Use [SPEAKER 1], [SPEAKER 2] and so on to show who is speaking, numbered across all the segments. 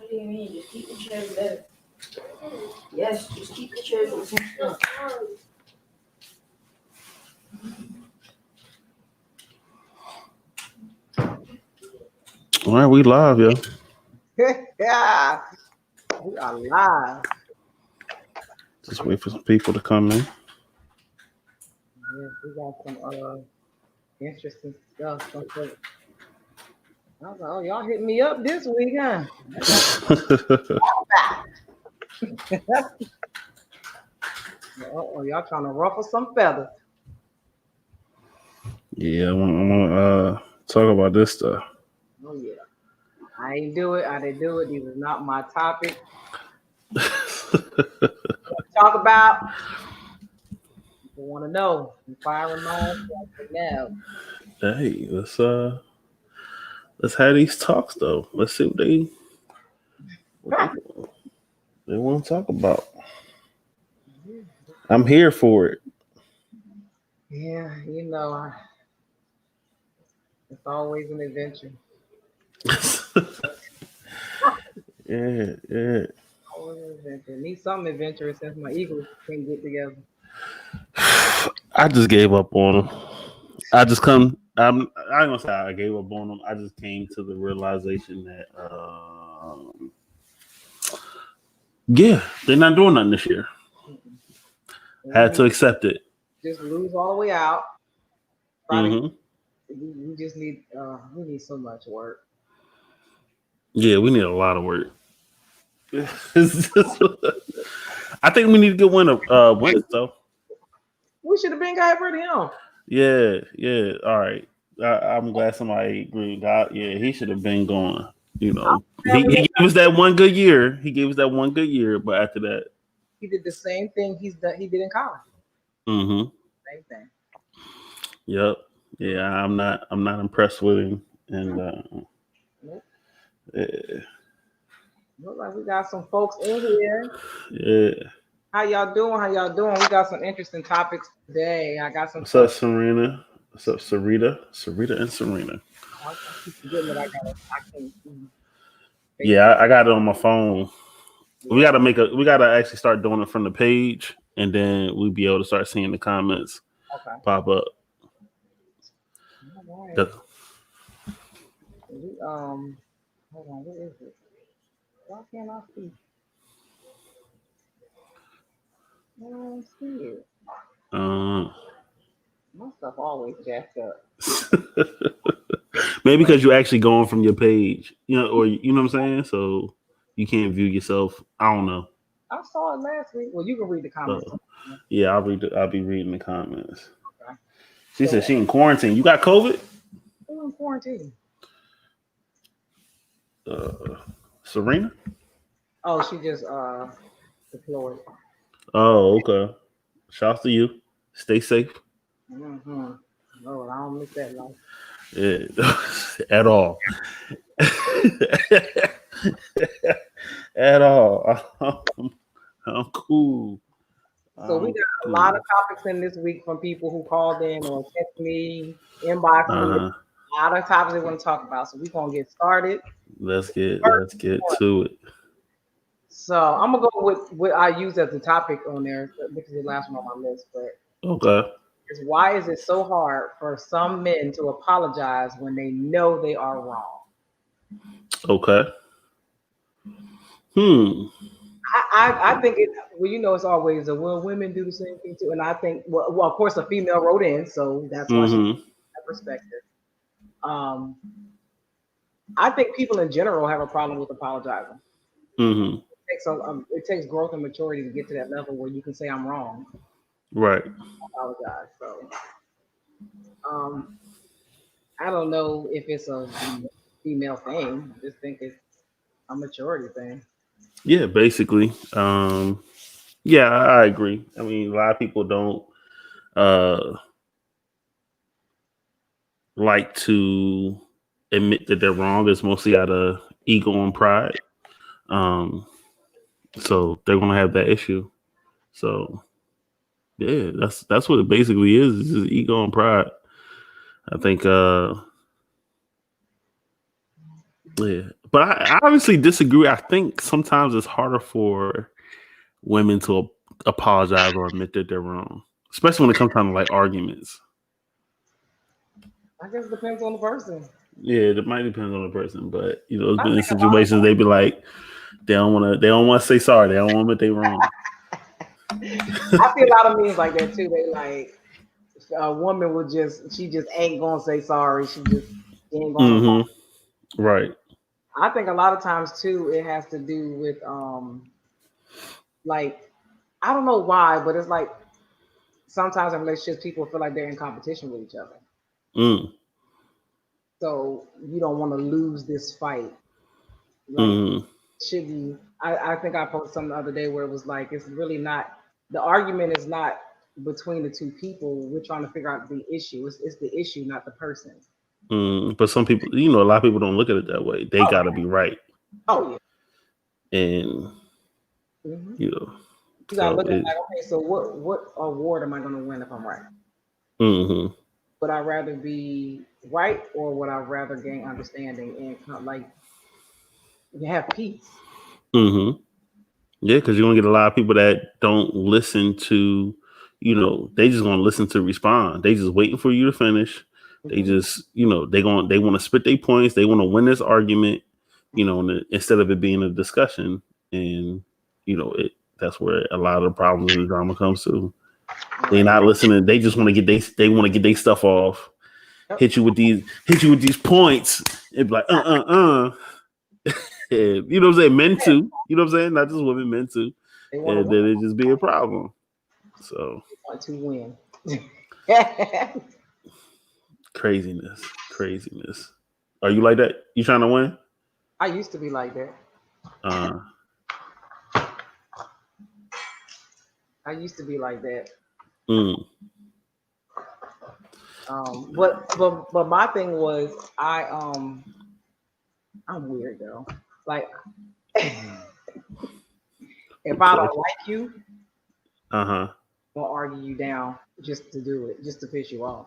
[SPEAKER 1] What do you mean? Just keep the chairs there. Yes, just keep the chairs in front.
[SPEAKER 2] All right, we live, yo.
[SPEAKER 3] Yeah, we are live.
[SPEAKER 2] Just wait for some people to come in.
[SPEAKER 3] Yeah, we got some interesting stuff. I was like, oh, y'all hit me up this week, huh? Oh, y'all trying to ruffle some feathers.
[SPEAKER 2] Yeah, I want to talk about this stuff.
[SPEAKER 3] Oh yeah, I ain't do it. I didn't do it. These are not my topic. Talk about. People want to know. Inquiring minds want to know.
[SPEAKER 2] Hey, let's have these talks though. Let's see what they want to talk about. I'm here for it.
[SPEAKER 3] Yeah, it's always an adventure.
[SPEAKER 2] Yeah.
[SPEAKER 3] Always an adventure. Need something adventurous since my Eagles can't get together.
[SPEAKER 2] I just gave up on them. I ain't gonna say I gave up on them. I just came to the realization that yeah, they're not doing nothing this year. Had to accept it.
[SPEAKER 3] Just lose all the way out.
[SPEAKER 2] Mm-hmm.
[SPEAKER 3] We just need we need so much work.
[SPEAKER 2] Yeah, we need a lot of work. I think we need to get winners though.
[SPEAKER 3] We should have been got rid of him.
[SPEAKER 2] Yeah. All right. I'm glad somebody agreed. God, yeah, he should have been going. You know, he gave us that one good year. But after that,
[SPEAKER 3] he did the same thing he did in college.
[SPEAKER 2] Mm-hmm.
[SPEAKER 3] Same thing.
[SPEAKER 2] Yep. Yeah, I'm not impressed with him. And
[SPEAKER 3] nope.
[SPEAKER 2] Yeah.
[SPEAKER 3] Look like we got some folks in here.
[SPEAKER 2] Yeah.
[SPEAKER 3] How y'all doing? We got some interesting topics today. I got some.
[SPEAKER 2] What's up, Serena? What's up, Sarita? Sarita and Serena. Yeah, I got it on my phone. Yeah. We gotta actually start doing it from the page, and then we'll be able to start seeing the comments pop up.
[SPEAKER 3] All right. Hold on, what is it? Why can't I see? I don't see it. My stuff always jacked up.
[SPEAKER 2] Maybe because you're actually going from your page, or you know what I'm saying? So you can't view yourself. I don't know.
[SPEAKER 3] I saw it last week. Well, you can read the comments.
[SPEAKER 2] Yeah, I'll be reading the comments. Okay. She said she in quarantine. You got COVID?
[SPEAKER 3] Who's in quarantine?
[SPEAKER 2] Serena?
[SPEAKER 3] Oh, she just deployed.
[SPEAKER 2] Oh, okay. Shouts to you. Stay safe.
[SPEAKER 3] Mm-hmm. No, I don't miss that life.
[SPEAKER 2] Yeah, at all. At all. I'm cool.
[SPEAKER 3] So we got a lot of topics in this week from people who called in or text me, inbox me. A lot of topics they want to talk about. So we're gonna get started.
[SPEAKER 2] Let's get to it.
[SPEAKER 3] So I'm gonna go with what I use as the topic on there because the last one on my list. But
[SPEAKER 2] okay,
[SPEAKER 3] is why is it so hard for some men to apologize when they know they are wrong?
[SPEAKER 2] Okay.
[SPEAKER 3] I think it. Well, it's always will women do the same thing too? And I think well, of course, a female wrote in, so that's why she has that perspective. I think people in general have a problem with apologizing.
[SPEAKER 2] Mm-hmm.
[SPEAKER 3] It takes growth and maturity to get to that level where you can say I'm wrong.
[SPEAKER 2] Right.
[SPEAKER 3] Apologize. So, I don't know if it's a female thing. I just think it's a maturity thing.
[SPEAKER 2] Yeah, basically. Yeah, I agree. I mean, a lot of people don't like to admit that they're wrong. It's mostly out of ego and pride. So they're gonna have that issue. So yeah, that's what it basically is. It's just ego and pride. I think Yeah, but I obviously disagree. I think sometimes it's harder for women to apologize or admit that they're wrong, especially when it comes down to like arguments.
[SPEAKER 3] I guess it depends on the person.
[SPEAKER 2] Yeah, it might depend on the person, but it's
[SPEAKER 3] I
[SPEAKER 2] been in
[SPEAKER 3] think a lot
[SPEAKER 2] situations they be like, they don't want to say sorry, they don't want to admit they wrong.
[SPEAKER 3] I see a lot of memes like that too. They like a woman will she just ain't gonna say sorry. She ain't gonna.
[SPEAKER 2] Right.
[SPEAKER 3] I think a lot of times too, it has to do with like I don't know why, but it's like sometimes in relationships people feel like they're in competition with each other.
[SPEAKER 2] Mm.
[SPEAKER 3] So you don't want to lose this fight. Like
[SPEAKER 2] Mm.
[SPEAKER 3] should be. I think I posted something the other day where it was like it's really not the argument is not between the two people. We're trying to figure out the issue. It's the issue, not the person.
[SPEAKER 2] But some people, a lot of people don't look at it that way. They gotta be right,
[SPEAKER 3] Oh
[SPEAKER 2] and
[SPEAKER 3] yeah. Mm-hmm.
[SPEAKER 2] you know,
[SPEAKER 3] You gotta
[SPEAKER 2] so
[SPEAKER 3] look at it like, okay, so what award am I gonna win if I'm right?
[SPEAKER 2] Mm-hmm.
[SPEAKER 3] Would I rather be right or would I rather gain understanding and like have peace?
[SPEAKER 2] Mm-hmm. Yeah, because you're gonna get a lot of people that don't listen to, they just gonna listen to respond. They just waiting for you to finish. They
[SPEAKER 3] Mm-hmm.
[SPEAKER 2] just, they want to spit their points. They want to win this argument, instead of it being a discussion. And that's where a lot of the problems and the drama comes to. They
[SPEAKER 3] Right.
[SPEAKER 2] not listening. They just want to they want to get their stuff off.
[SPEAKER 3] Yep.
[SPEAKER 2] Hit you with these points. And be like, And, you know what I'm saying? Men too. You know what I'm saying? Not just women, men too.
[SPEAKER 3] They want to
[SPEAKER 2] And
[SPEAKER 3] win.
[SPEAKER 2] then it just be a problem. So
[SPEAKER 3] They want to win.
[SPEAKER 2] craziness. Are you like that? You trying to win?
[SPEAKER 3] I used to be like that. I used to be like that.
[SPEAKER 2] Mm.
[SPEAKER 3] But my thing was I'm weird though. Like if I don't like you,
[SPEAKER 2] Uh-huh.
[SPEAKER 3] I'll argue you down just to do it, just to piss you off.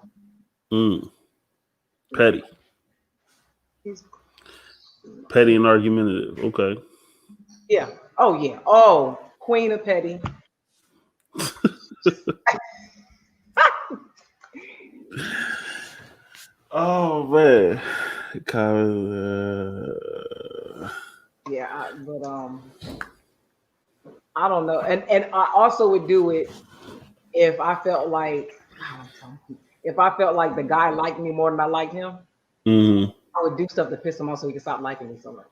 [SPEAKER 2] Petty. Petty and argumentative. Okay.
[SPEAKER 3] Yeah. Oh yeah. Oh, queen of petty.
[SPEAKER 2] Oh man.
[SPEAKER 3] Yeah, but I don't know, and I also would do it if I felt like the guy liked me more than I liked him.
[SPEAKER 2] Mm-hmm.
[SPEAKER 3] I would do stuff to piss him off so he could stop liking me so much.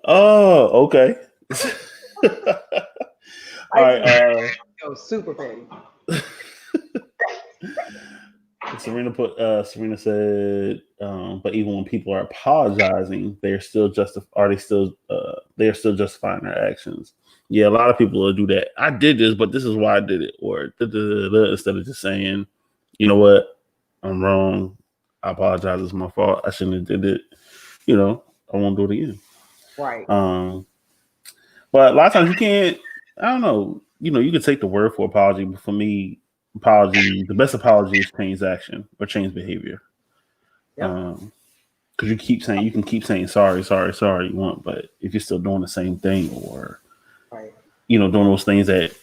[SPEAKER 2] Oh, okay. All right.
[SPEAKER 3] Super petty.
[SPEAKER 2] Serena said, but even when people are apologizing, they're still justifying their actions. Yeah, a lot of people will do that. I did this, but this is why I did it, or instead of just saying, you know what, I'm wrong. I apologize. It's my fault. I shouldn't have did it. I won't do it again.
[SPEAKER 3] Right.
[SPEAKER 2] But a lot of times you can't. I don't know. You can take the word for apology, but for me, the best apology is change action or change behavior.
[SPEAKER 3] Yep.
[SPEAKER 2] Because you can keep saying sorry you want, but if you're still doing the same thing or
[SPEAKER 3] right.
[SPEAKER 2] doing those things that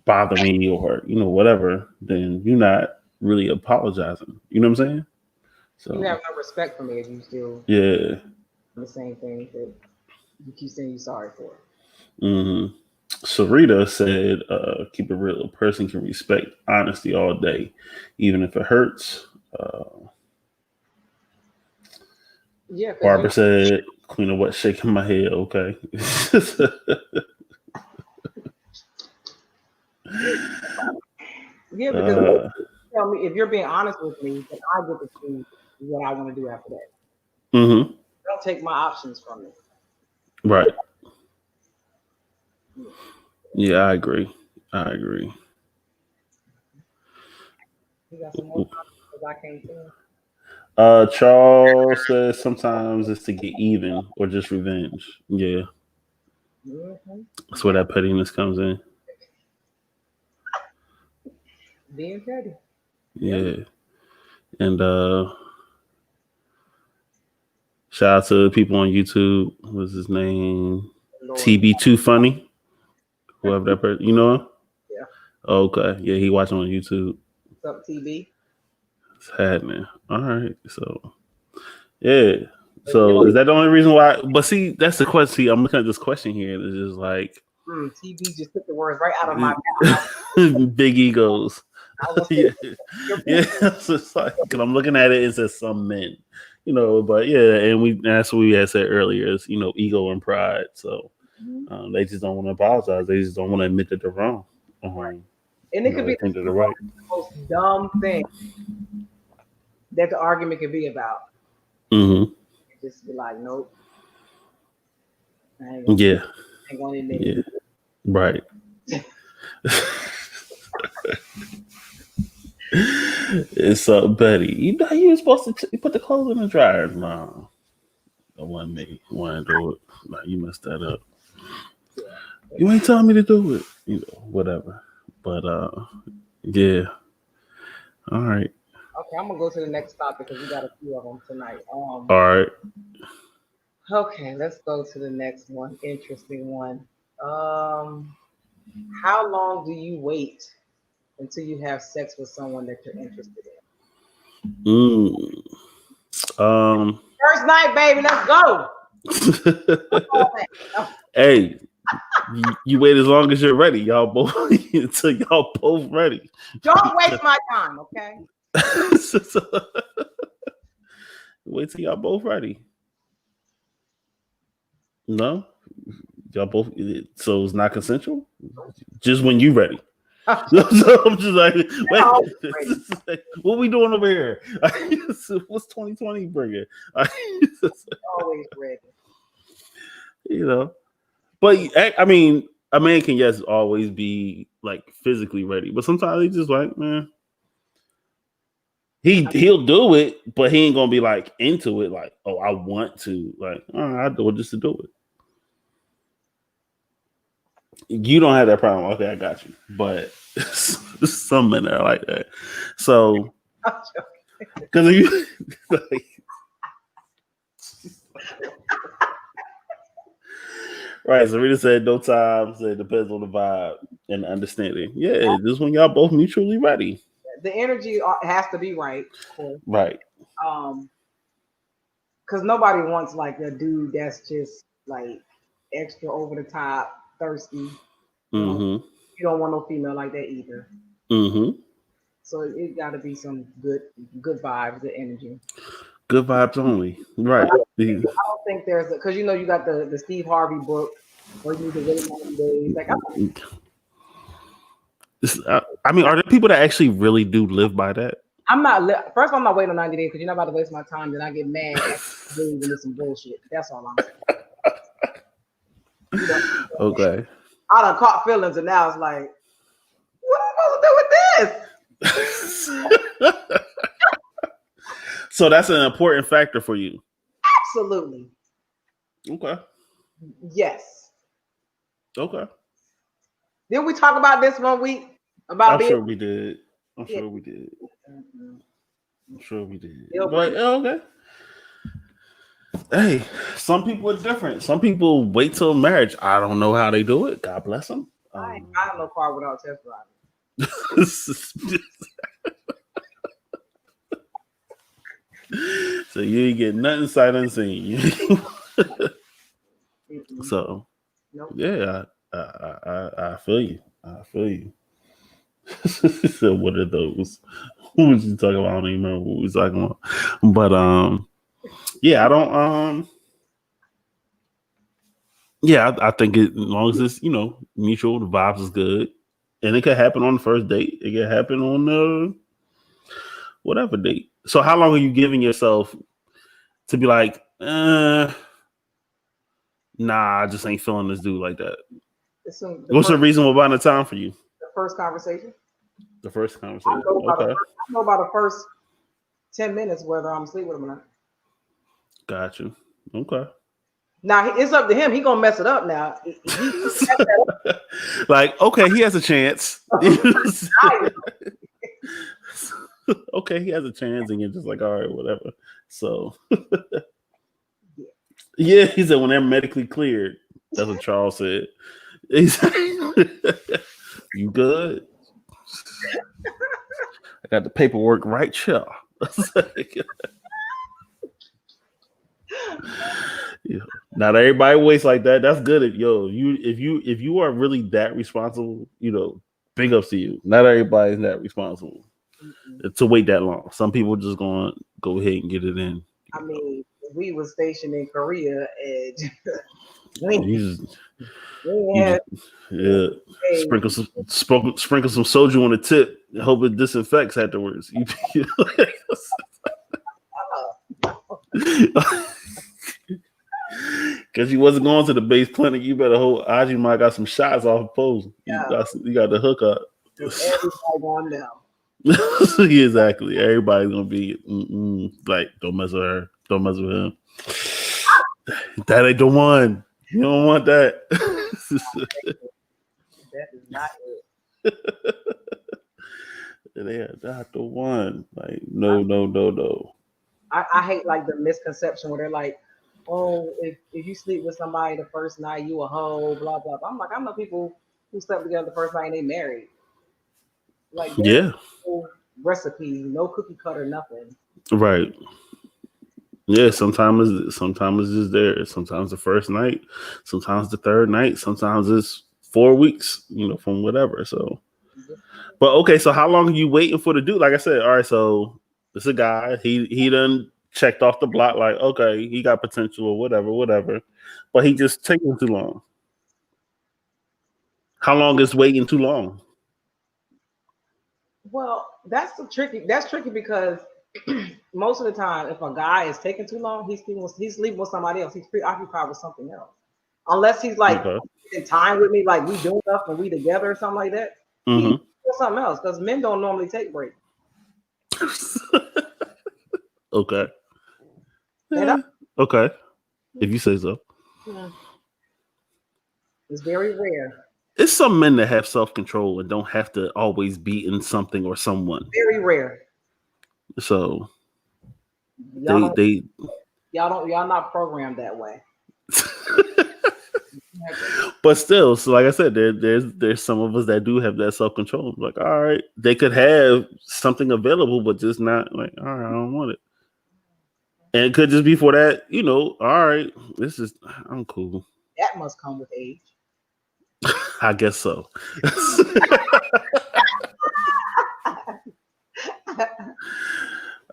[SPEAKER 2] bother me or whatever, then you're not really apologizing. You know what I'm saying? So
[SPEAKER 3] you have no respect for me if you still the same thing that you keep saying you're sorry for.
[SPEAKER 2] Mm-hmm. Sarita said, keep it real. A person can respect honesty all day, even if it hurts.
[SPEAKER 3] Yeah.
[SPEAKER 2] Barbara said, Queen of what? Shaking my head. Okay.
[SPEAKER 3] Yeah, because tell me if you're being honest with me, then I get to choose what I want to do after that.
[SPEAKER 2] Mm-hmm.
[SPEAKER 3] Don't take my options from me.
[SPEAKER 2] Right. Yeah, I agree.
[SPEAKER 3] You got some more because I can't tell.
[SPEAKER 2] Charles says sometimes it's to get even or just revenge. Yeah.
[SPEAKER 3] Mm-hmm.
[SPEAKER 2] That's where that pettiness comes in.
[SPEAKER 3] Being petty.
[SPEAKER 2] Yeah. And shout out to the people on YouTube. What's his name?
[SPEAKER 3] Lord.
[SPEAKER 2] TB Too Funny. Whoever that person, you know him?
[SPEAKER 3] Yeah.
[SPEAKER 2] Okay. Yeah, he watching on YouTube.
[SPEAKER 3] What's up, TB?
[SPEAKER 2] It's happening. All right. So yeah. So is that the only reason why? But see, that's the question. See, I'm looking at this question here. It's just like
[SPEAKER 3] TB just took the words right out of my mouth.
[SPEAKER 2] big egos.
[SPEAKER 3] I was
[SPEAKER 2] Yeah. Yeah. So it's like, cause I'm looking at it, it says some men, you know, but yeah, and that's what we had said earlier is, you know, ego and pride. So they just don't want to apologize. They just don't want to admit that they're wrong.
[SPEAKER 3] And it could be
[SPEAKER 2] think that they're right.
[SPEAKER 3] the most dumb thing that the argument could be about.
[SPEAKER 2] Mm-hmm.
[SPEAKER 3] Just be like, nope.
[SPEAKER 2] Yeah.
[SPEAKER 3] I ain't gonna admit it.
[SPEAKER 2] Right. It's Betty. You know you were supposed to put the clothes in the dryer. No, that wasn't me. You want to do it? No, you messed that up. You ain't telling me to do it. You know, whatever. But yeah. All right.
[SPEAKER 3] Okay, I'm gonna go to the next topic because we got a few of them tonight.
[SPEAKER 2] All right.
[SPEAKER 3] Okay, let's go to the next one. Interesting one. How long do you wait until you have sex with someone that you're interested in? First night, baby, let's go.
[SPEAKER 2] Hey, you wait as long as you're ready, y'all both until y'all both ready.
[SPEAKER 3] Don't waste my time, okay?
[SPEAKER 2] Wait till y'all both ready. No, y'all both. So it's not consensual. Just when you ready. So I'm just like, wait, what we doing over here? What's 2020 bringing?
[SPEAKER 3] Always ready.
[SPEAKER 2] You know, but I mean, a man can always be like physically ready, but sometimes he's just like, man, he'll do it, but he ain't gonna be like into it. Like, oh, I want to. Like, all right, I'll do it just to do it. You don't have that problem. Okay, I got you. But some men are like that. So, because you like, right. So Rita said no time. Said depends on the vibe and understanding. Yeah, this is when y'all both mutually ready.
[SPEAKER 3] The energy has to be right.
[SPEAKER 2] Right.
[SPEAKER 3] Because nobody wants like a dude that's just like extra over the top, thirsty.
[SPEAKER 2] Mm-hmm.
[SPEAKER 3] You don't want no female like that either.
[SPEAKER 2] Mm-hmm.
[SPEAKER 3] So it got to be some good vibes, the energy.
[SPEAKER 2] Good vibes only. Right.
[SPEAKER 3] I don't think there's because you know you got the Steve Harvey book where you need to wait 90 days. Like
[SPEAKER 2] I mean, are there people that actually really do live by that?
[SPEAKER 3] I'm not. First, I'm not waiting 90 days because you're not about to waste my time. Then I get mad and do some bullshit. That's all I'm saying. You know?
[SPEAKER 2] Okay.
[SPEAKER 3] I done caught feelings, and now it's like, what am I supposed to do with this?
[SPEAKER 2] So that's an important factor for you.
[SPEAKER 3] Absolutely.
[SPEAKER 2] Okay.
[SPEAKER 3] Yes.
[SPEAKER 2] Okay.
[SPEAKER 3] Didn't we talk about this one week?
[SPEAKER 2] I'm sure we did. I'm sure we did. But okay. Hey, some people are different. Some people wait till marriage. I don't know how they do it. God bless them.
[SPEAKER 3] I have no car without test driving.
[SPEAKER 2] So you ain't get nothing sight unseen. So, yeah, I feel you. I feel you. So what are those? Who was you talking about? I don't even remember what we was talking about. But yeah, I don't yeah, I think as long as it's, you know, mutual, the vibes is good. And it could happen on the first date. It could happen on the whatever date. So how long are you giving yourself to be like, nah, I just ain't feeling this dude like that? What's the reasonable amount of time for you?
[SPEAKER 3] The first conversation.
[SPEAKER 2] The first conversation.
[SPEAKER 3] I know about the first 10 minutes whether I'm asleep with him or not.
[SPEAKER 2] Got you. Okay.
[SPEAKER 3] Now it's up to him. He gonna mess it up now.
[SPEAKER 2] Like, okay, he has a chance. okay, he has a chance, and you're just like, all right, whatever. So, yeah, he said when they're medically cleared. That's what Charles said. He's like, you good? I got the paperwork right here. Yeah. Not everybody waits like that. That's good. If you are really that responsible, big ups to you. Not everybody's that responsible to wait that long. Some people just gonna go ahead and get it in.
[SPEAKER 3] I mean, we were stationed in Korea and
[SPEAKER 2] You
[SPEAKER 3] we had
[SPEAKER 2] yeah, sprinkle some soju on the tip. Hope it disinfects afterwards. Because you wasn't going to the base clinic, you better hope Ajima got some shots off of pose. You got the hookup.
[SPEAKER 3] everybody going down.
[SPEAKER 2] Exactly. Everybody's gonna be like, don't mess with her. Don't mess with him. That ain't the one. You don't want that.
[SPEAKER 3] That is not it.
[SPEAKER 2] They are not the one. Like, no.
[SPEAKER 3] I hate like the misconception where they're like, oh, if you sleep with somebody the first night, you a hoe, blah blah blah. I'm like, I know people who slept together the first night and they married. Like,
[SPEAKER 2] yeah,
[SPEAKER 3] no recipe, no cookie cutter, nothing.
[SPEAKER 2] right. Yeah, sometimes it's just there. Sometimes the first night, sometimes the third night, sometimes it's 4 weeks, from whatever. So, but okay, so how long are you waiting for the dude? Like I said, all right, so it's a guy. He done checked off the block, like, okay, he got potential or whatever. But he just taking too long. How long is waiting too long?
[SPEAKER 3] Well, that's tricky because most of the time, if a guy is taking too long, he's sleeping with somebody else. He's preoccupied with something else. Unless he's like in time with me, like we doing stuff and we together or something like that. He's doing something else because men don't normally take breaks.
[SPEAKER 2] Okay. Yeah. Okay. If you say so.
[SPEAKER 3] Yeah. It's very rare.
[SPEAKER 2] It's some men that have self-control and don't have to always be in something or someone.
[SPEAKER 3] Very rare.
[SPEAKER 2] So
[SPEAKER 3] y'all not programmed that way.
[SPEAKER 2] But still, so like I said, there's some of us that do have that self-control. Like, all right, they could have something available, but just not like, all right, I don't want it. And it could just be for that, all right, I'm cool.
[SPEAKER 3] That must come with age.
[SPEAKER 2] I guess so.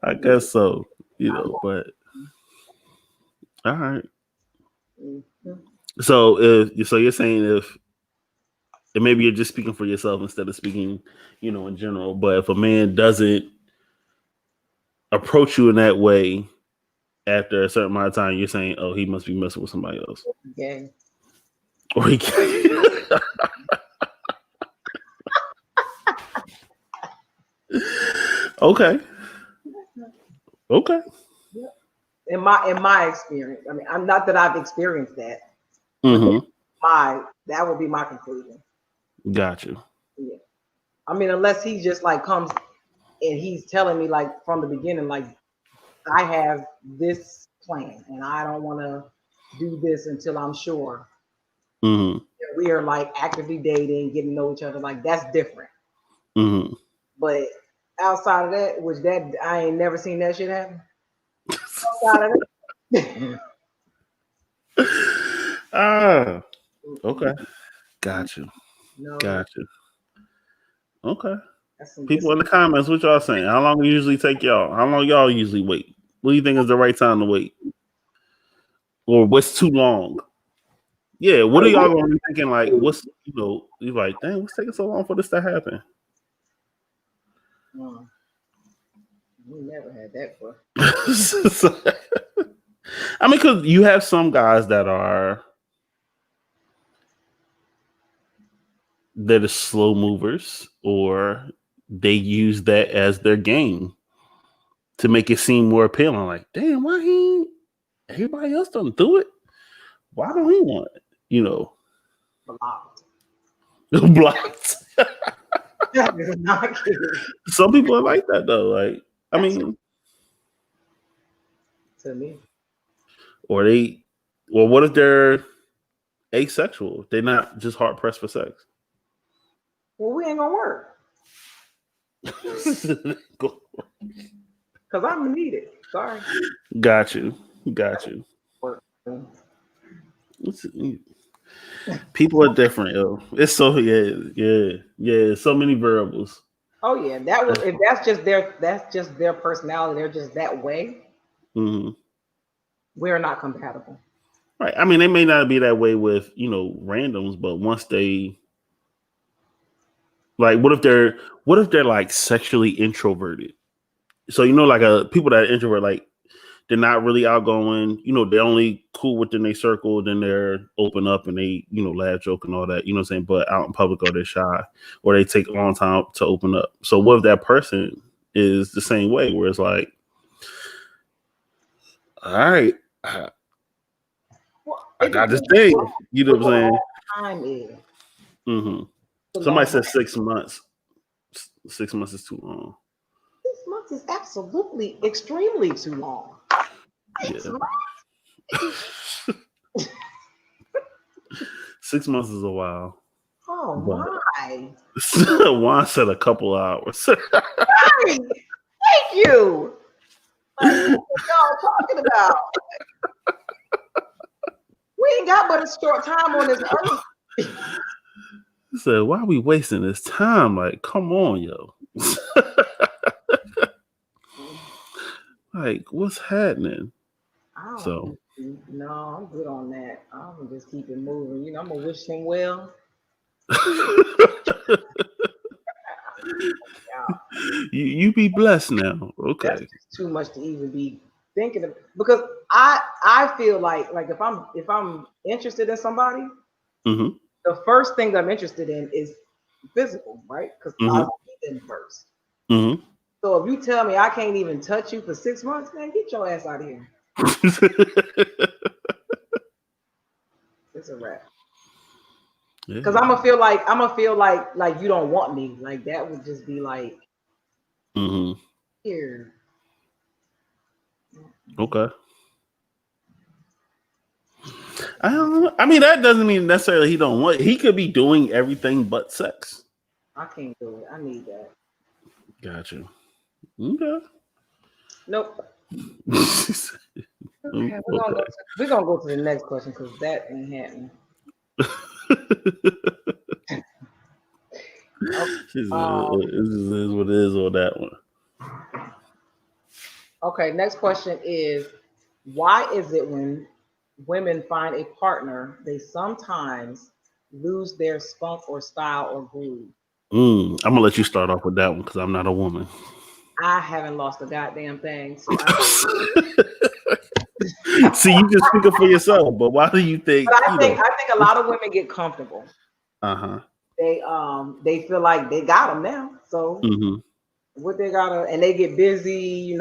[SPEAKER 2] I guess so, but all right. So you're saying and maybe you're just speaking for yourself instead of speaking, in general, but if a man doesn't approach you in that way after a certain amount of time, you're saying, oh, he must be messing with somebody else.
[SPEAKER 3] Okay.
[SPEAKER 2] Or he can't. Okay.
[SPEAKER 3] In my experience, I mean, I'm not that I've experienced that.
[SPEAKER 2] Mm-hmm.
[SPEAKER 3] That would be my conclusion.
[SPEAKER 2] Got you.
[SPEAKER 3] Yeah. I mean, unless he just like comes and he's telling me like from the beginning, like I have this plan and I don't want to do this until I'm sure.
[SPEAKER 2] Mm-hmm.
[SPEAKER 3] We are like actively dating, getting to know each other. Like that's different.
[SPEAKER 2] Mm-hmm.
[SPEAKER 3] But outside of that, I ain't never seen that shit happen. Outside of
[SPEAKER 2] that. Okay. Got you. Okay. People in the comments, what y'all saying? How long it usually take y'all? How long y'all usually wait? What do you think is the right time to wait? Or what's too long? Yeah, what are y'all gonna be thinking? Like, what's you're like, dang, what's taking so long for this to happen?
[SPEAKER 3] We never had that before.
[SPEAKER 2] I mean, because you have some guys that are slow movers, or they use that as their game to make it seem more appealing. Like, damn, why everybody else don't do it? Why don't he want it?
[SPEAKER 3] Blocked.
[SPEAKER 2] Blocked.
[SPEAKER 3] That is not cute.
[SPEAKER 2] Some people are like that though. Like, I mean,
[SPEAKER 3] To me.
[SPEAKER 2] or they, well, what if they're asexual? They're not just hard pressed for sex.
[SPEAKER 3] Well, we ain't gonna work.
[SPEAKER 2] Go-
[SPEAKER 3] Cause I'm gonna need it. Sorry.
[SPEAKER 2] Got you.
[SPEAKER 3] Work.
[SPEAKER 2] People are different, yo. It's so yeah. So many variables.
[SPEAKER 3] Oh yeah, that was if that's just their personality. They're just that way.
[SPEAKER 2] Mm-hmm.
[SPEAKER 3] We're not compatible.
[SPEAKER 2] Right. I mean, they may not be that way with randoms, but once they like, what if they're like sexually introverted? So like people that are introvert, like they're not really outgoing. They're only cool within their circle. Then they're open up and they laugh, joke, and all that. You know what I'm saying? But out in public, or they're shy, or they take a long time to open up. So what if that person is the same way, where it's like, all right, I got this thing. You know what I'm saying?
[SPEAKER 3] Time is.
[SPEAKER 2] Mm-hmm. Somebody said 6 months. 6 months is too long.
[SPEAKER 3] 6 months is absolutely extremely too long.
[SPEAKER 2] Yeah. 6 months is a while.
[SPEAKER 3] Oh my!
[SPEAKER 2] Juan said a couple hours.
[SPEAKER 3] Thank you. Like, what y'all talking about? We ain't got but a short time on this earth.
[SPEAKER 2] He said, "Why are we wasting this time? Like, come on, yo." Like, what's happening?
[SPEAKER 3] No, I'm good on that. I'm gonna just keep it moving. I'm gonna wish him well.
[SPEAKER 2] You be blessed now. Okay.
[SPEAKER 3] That's just too much to even be thinking of, because I feel like if I'm interested in somebody,
[SPEAKER 2] mm-hmm.
[SPEAKER 3] the first thing I'm interested in is physical, right? Because I see them first.
[SPEAKER 2] Mm-hmm.
[SPEAKER 3] So if you tell me I can't even touch you for 6 months, man, get your ass out of here. It's a wrap. Because I'm gonna feel like you don't want me. Like that would just be like here.
[SPEAKER 2] Okay. I don't know. I mean, that doesn't mean necessarily he don't want. He could be doing everything but sex.
[SPEAKER 3] I can't do it. I need that.
[SPEAKER 2] Got you. Okay.
[SPEAKER 3] Nope. Okay, we're gonna go to the next question because that ain't happening.
[SPEAKER 2] This is what it is on that one.
[SPEAKER 3] Okay, next question is, why is it when women find a partner, they sometimes lose their spunk or style or groove?
[SPEAKER 2] I'm gonna let you start off with that one because I'm not a woman.
[SPEAKER 3] I haven't lost a goddamn thing. So
[SPEAKER 2] see, you just speaking for yourself, but why do you think?
[SPEAKER 3] But I think a lot of women get comfortable. They feel like they got them now. So what they gotta, and they get busy.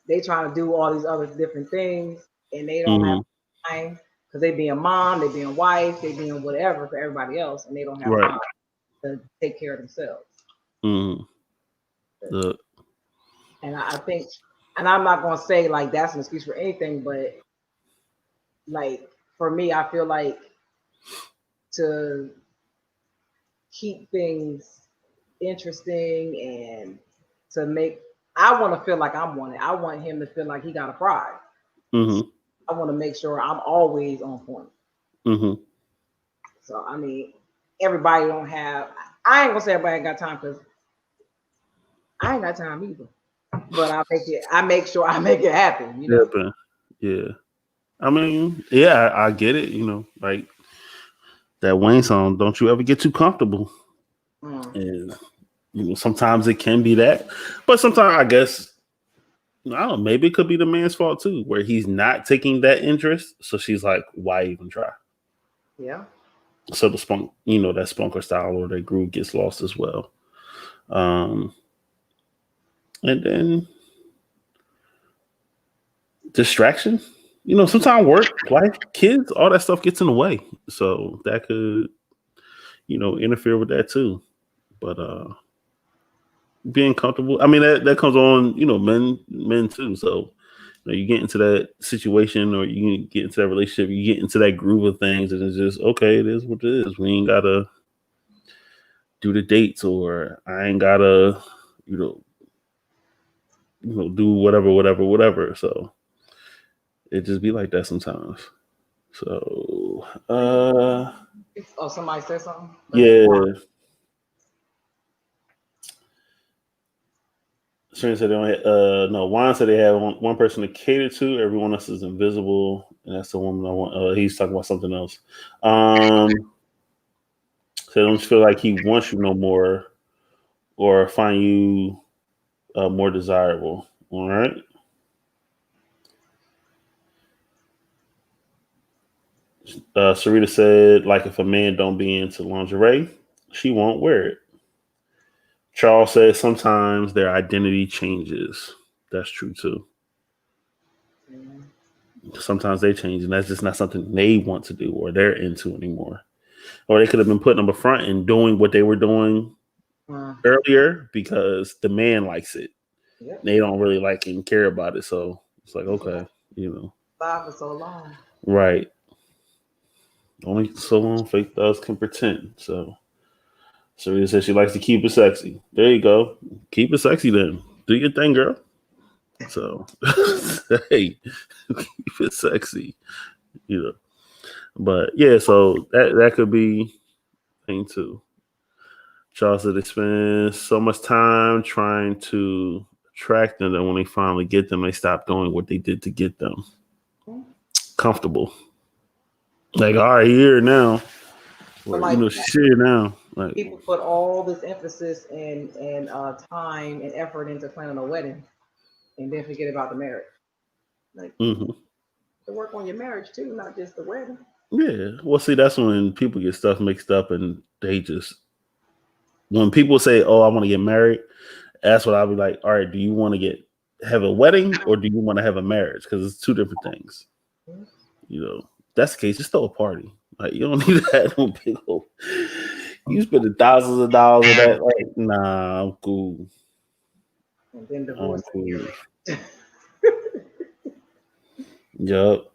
[SPEAKER 3] They trying to do all these other different things, and they don't have time because they being mom, they being wife, they being whatever for everybody else, and they don't have time to take care of themselves. And I think, and I'm not gonna say like that's an excuse for anything, but like for me, I feel like to keep things interesting and to make, I want to feel like I'm wanted. I want him to feel like he got a prize. I want to make sure I'm always on point. So I mean, everybody don't have. I ain't gonna say everybody ain't got time because I ain't got time either. But I make sure I make it happen.
[SPEAKER 2] Yeah. I mean, yeah, I get it. Like that Wayne song, "Don't you ever get too comfortable." And sometimes it can be that, but sometimes I guess I don't know. Maybe it could be the man's fault too, where he's not taking that interest. So she's like, "Why even try?"
[SPEAKER 3] Yeah.
[SPEAKER 2] So the spunk, that spunker style or that groove gets lost as well. And then distraction. Sometimes work, life, kids, all that stuff gets in the way. So that could, interfere with that too. But being comfortable. I mean, that comes on, men too. So you get into that situation, or you get into that relationship, you get into that groove of things, and it's just okay. It is what it is. We ain't gotta do the dates, or I ain't gotta, do whatever. So it just be like that sometimes. So,
[SPEAKER 3] Oh, somebody said something?
[SPEAKER 2] yeah. Sharon said they only no. Juan said they have one person to cater to. Everyone else is invisible, and that's the woman I want. He's talking about something else. So don't you feel like he wants you no more, or find you more desirable? All right. Sarita said, like, if a man don't be into lingerie, she won't wear it. Charles says sometimes their identity changes. That's true too. Sometimes they change, and that's just not something they want to do or they're into anymore. Or they could have been putting them up front and doing what they were doing earlier because the man likes it. Yep. They don't really like it and care about it. So it's like, okay,
[SPEAKER 3] Five for so long.
[SPEAKER 2] Right. Only so long fake thugs can pretend. So Sarita says she likes to keep it sexy. There you go. Keep it sexy then. Do your thing, girl. So hey, keep it sexy. But yeah, so that could be thing too. Charles said they spend so much time trying to attract them that when they finally get them, they stop doing what they did to get them comfortable. Like, all right, here now. Or, she's here now. Like,
[SPEAKER 3] people put all this emphasis and time and effort into planning a wedding, and then forget about the marriage. Like, to work on your marriage too, not just the wedding.
[SPEAKER 2] Yeah. Well, see, that's when people get stuff mixed up, and they just, when people say, "Oh, I want to get married," that's what I'll be like. All right, do you want to have a wedding, or do you want to have a marriage? Because it's two different things. That's the case. Just throw a party. Like, you don't need that on people. You spend thousands of dollars on that. Like, nah, I'm cool.
[SPEAKER 3] And then divorce.
[SPEAKER 2] Cool. Yup.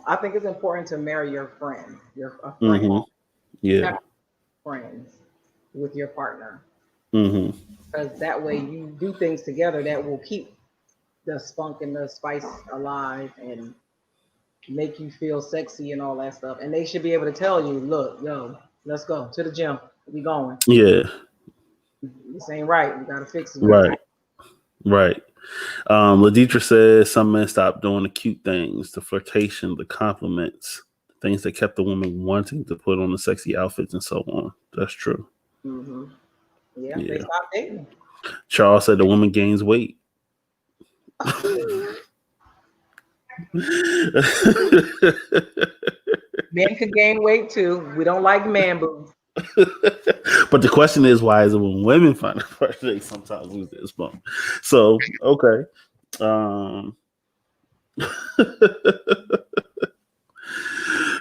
[SPEAKER 3] I think it's important to marry your friend. A friend.
[SPEAKER 2] Yeah.
[SPEAKER 3] Friends with your partner.
[SPEAKER 2] Because
[SPEAKER 3] that way you do things together that will keep the spunk and the spice alive and make you feel sexy and all that stuff. And they should be able to tell you, look, yo, let's go to the gym. We going.
[SPEAKER 2] Yeah.
[SPEAKER 3] This ain't right. We gotta fix it.
[SPEAKER 2] Right. Laditra says some men stopped doing the cute things, the flirtation, the compliments, things that kept the woman wanting to put on the sexy outfits and so on. That's true.
[SPEAKER 3] Yeah, they stopped dating.
[SPEAKER 2] Charles said the woman gains weight.
[SPEAKER 3] Men can gain weight too. We don't like man boobs.
[SPEAKER 2] But the question is, why is it when women find it first, they sometimes lose their spunk? So, okay.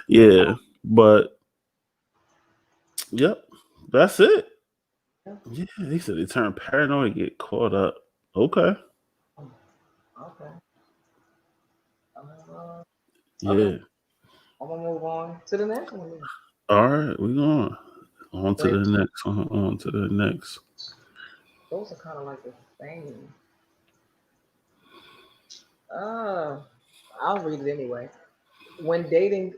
[SPEAKER 2] Yeah, but yep, that's it. Yeah, he said they turn paranoid, get caught up. Okay. Yeah.
[SPEAKER 3] I'm gonna move on to the next one.
[SPEAKER 2] All right, we're going on to the next. On to the next.
[SPEAKER 3] Those are kind of like the same. I'll read it anyway. When dating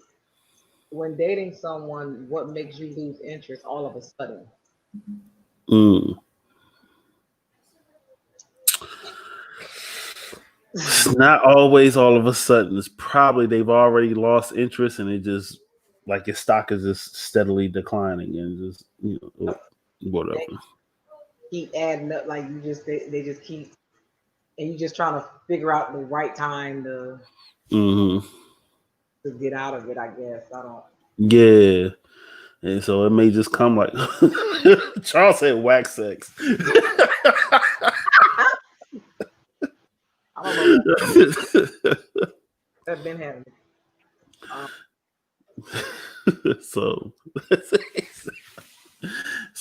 [SPEAKER 3] someone, what makes you lose interest all of a sudden?
[SPEAKER 2] It's not always all of a sudden. It's probably they've already lost interest, and it just like your stock is just steadily declining, and just whatever.
[SPEAKER 3] Keep adding up, like they just keep, and you just trying to figure out the right time to get out of it. I guess I don't.
[SPEAKER 2] Yeah, and so it may just come like Charles said, wax sex.
[SPEAKER 3] I don't know. I've been having it.
[SPEAKER 2] So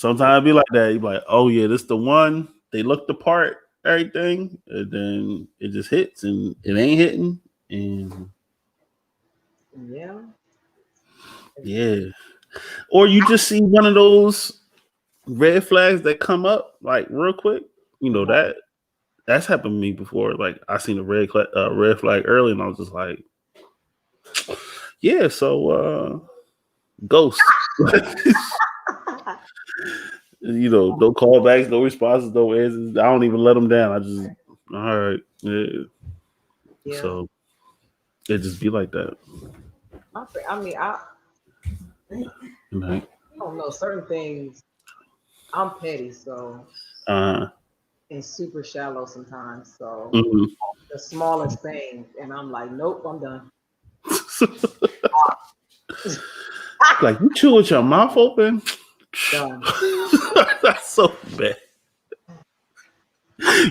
[SPEAKER 2] Sometimes it be like that. You be like, oh yeah, this the one. They look the part, everything, and then it just hits, and it ain't hitting, and yeah. Or you just see one of those red flags that come up like real quick. You know that's happened to me before. Like I seen a red flag early, and I was just like, yeah. So ghost. You know, no callbacks, no responses, no answers. I don't even let them down. I just, all right, yeah. So it just be like that.
[SPEAKER 3] I mean, I don't know certain things. I'm petty, so and super shallow sometimes. So the smallest thing, and I'm like, nope, I'm done.
[SPEAKER 2] Like you chew with your mouth open.
[SPEAKER 3] Done.
[SPEAKER 2] That's so bad.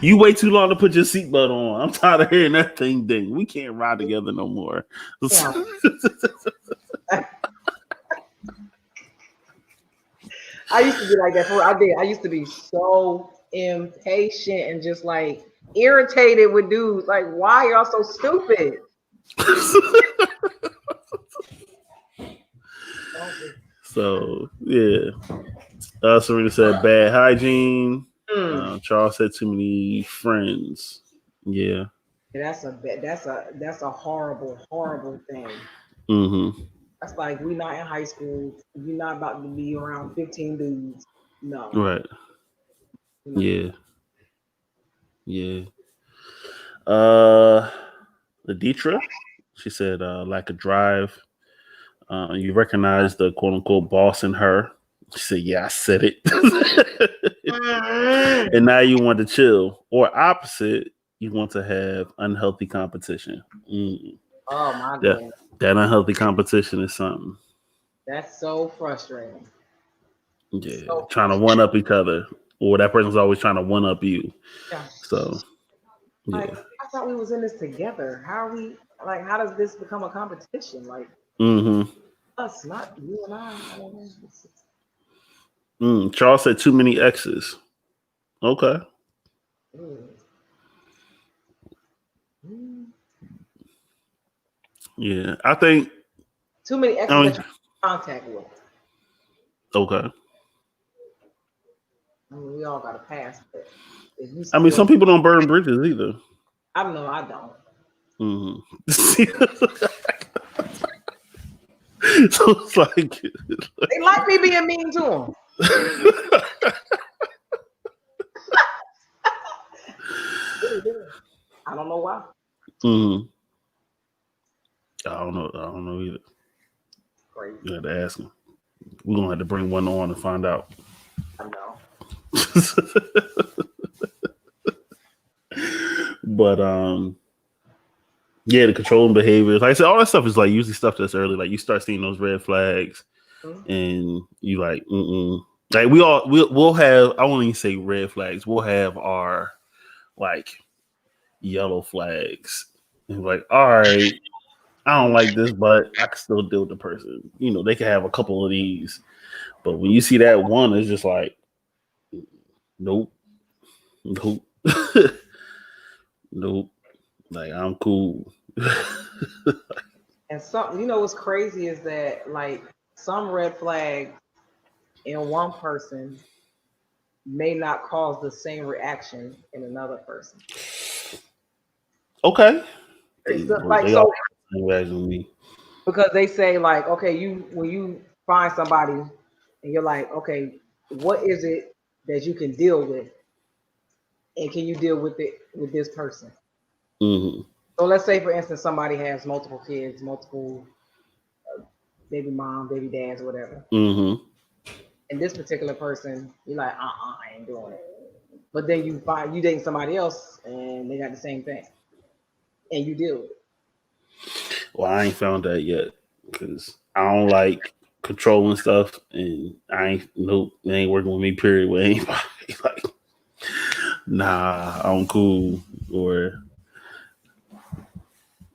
[SPEAKER 2] You wait too long to put your seatbelt on. I'm tired of hearing that thing ding. We can't ride together no more.
[SPEAKER 3] Yeah. I used to be like that. I used to be so impatient and just like irritated with dudes. Like, why y'all so stupid?
[SPEAKER 2] So yeah. Serena said bad hygiene. Charles said too many friends. Yeah.
[SPEAKER 3] That's a horrible thing.
[SPEAKER 2] Mm-hmm.
[SPEAKER 3] That's like we not in high school. You're not about to be around 15 dudes. No.
[SPEAKER 2] Right.
[SPEAKER 3] No.
[SPEAKER 2] Yeah. Yeah. Laditra, she said, lack of drive. You recognize the quote unquote boss in her. She said, yeah, I said it. And now you want to chill. Or opposite, you want to have unhealthy competition.
[SPEAKER 3] Oh my God.
[SPEAKER 2] That unhealthy competition is something.
[SPEAKER 3] That's so frustrating.
[SPEAKER 2] Yeah. Trying to one up each other. Or that person's always trying to one up you. Yeah. So yeah.
[SPEAKER 3] Like, I thought we was in this together. How are we like how does this become a competition? Like us, not you and I don't
[SPEAKER 2] know. Charles said too many X's. Okay. Yeah, I think
[SPEAKER 3] too many X's that you're in contact with.
[SPEAKER 2] Okay.
[SPEAKER 3] I mean, we all got a pass, but
[SPEAKER 2] I mean, some people don't burn bridges either.
[SPEAKER 3] I know I don't.
[SPEAKER 2] So it's like
[SPEAKER 3] they like me being mean to them. I don't know why.
[SPEAKER 2] I don't know either.
[SPEAKER 3] Crazy.
[SPEAKER 2] You had to ask him. We're gonna have to bring one on and find out.
[SPEAKER 3] I know.
[SPEAKER 2] But yeah, the controlling behaviors. Like I said, all that stuff is like usually stuff that's early. Like you start seeing those red flags, and you like, like we'll have. I won't even say red flags. We'll have our like yellow flags, and like, all right, I don't like this, but I can still deal with the person. You know, they can have a couple of these, but when you see that one, it's just like, nope. Nope. Like I'm cool.
[SPEAKER 3] And some, you know, what's crazy is that like some red flags in one person may not cause the same reaction in another person.
[SPEAKER 2] Okay.
[SPEAKER 3] Because they say like, okay, when you find somebody and you're like, okay, what is it that you can deal with, and can you deal with it with this person? So let's say, for instance, somebody has multiple kids, multiple baby mom, baby dads, or whatever. And this particular person, you're like, I ain't doing it. But then you date somebody else, and they got the same thing, and you deal with it.
[SPEAKER 2] Well, I ain't found that yet because I don't like controlling stuff, and it ain't working with me. Period. With anybody, like, nah, I'm cool. Or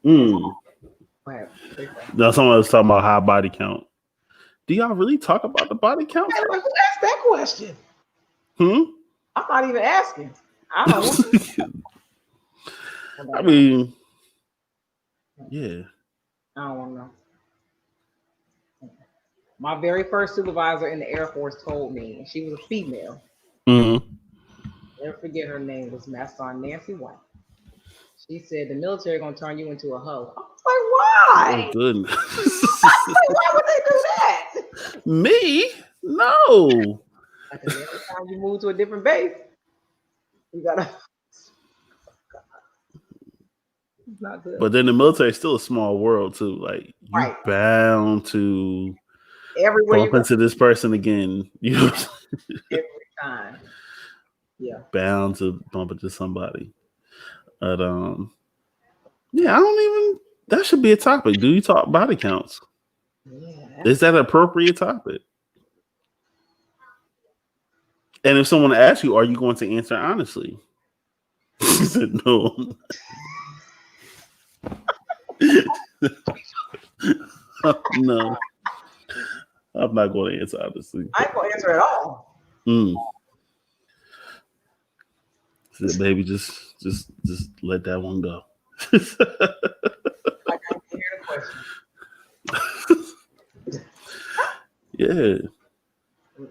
[SPEAKER 2] no, someone was talking about high body count. Do y'all really talk about the body count?
[SPEAKER 3] Who asked ask that question. I'm not even asking. I don't want
[SPEAKER 2] I mean, yeah.
[SPEAKER 3] I don't want to know. My very first supervisor in the Air Force told me, and she was a female. Never forget her name was Master Sergeant Nancy White. She said the military gonna turn you into a hoe. I was like, why?
[SPEAKER 2] Oh goodness.
[SPEAKER 3] Like, why would they do that?
[SPEAKER 2] Me? No.
[SPEAKER 3] Because every time you move to a different base, you gotta. It's not good.
[SPEAKER 2] But then the military is still a small world too. Like you bound to
[SPEAKER 3] everywhere
[SPEAKER 2] bump into this person again. You know,
[SPEAKER 3] every time. Yeah.
[SPEAKER 2] Bound to bump into somebody. But yeah, I don't even. That should be a topic. Do you talk body counts?
[SPEAKER 3] Yeah.
[SPEAKER 2] Is that an appropriate topic? And if someone asks you, are you going to answer honestly? She said no. No. I'm not going to answer honestly.
[SPEAKER 3] I ain't going to answer at all.
[SPEAKER 2] Said, baby, just let that one go.
[SPEAKER 3] I can't hear the question.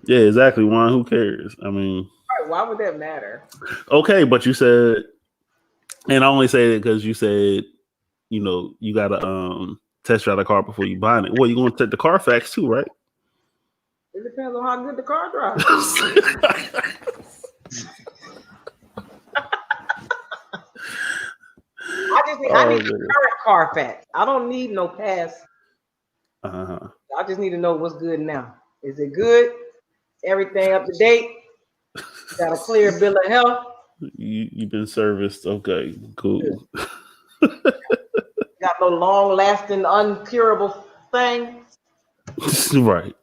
[SPEAKER 2] Yeah, exactly. Juan, who cares? I mean,
[SPEAKER 3] why would that matter?
[SPEAKER 2] Okay, but you said, and I only say it because you said, you know, you gotta test drive the car before you buy it. Well, you're gonna take the Carfax too, right?
[SPEAKER 3] It depends on how good the car drives. I need a current Carfax. I don't need no past. I just need to know what's good now. Is it good? Everything up to date? Got a clear bill of health?
[SPEAKER 2] You've been serviced. Okay, cool.
[SPEAKER 3] Got no long-lasting, uncurable things?
[SPEAKER 2] Right.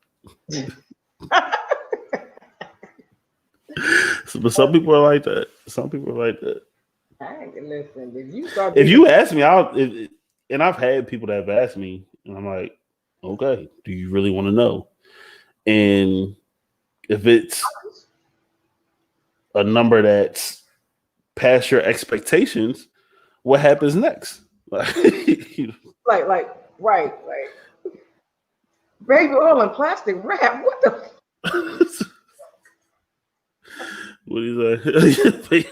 [SPEAKER 2] But some people are like that. Some people are like that.
[SPEAKER 3] Listen,
[SPEAKER 2] if you ask me, and I've had people that have asked me, and I'm like, okay, do you really want to know? And if it's a number that's past your expectations, what happens next?
[SPEAKER 3] Right. Baby oil and plastic wrap. What the?
[SPEAKER 2] What do you say?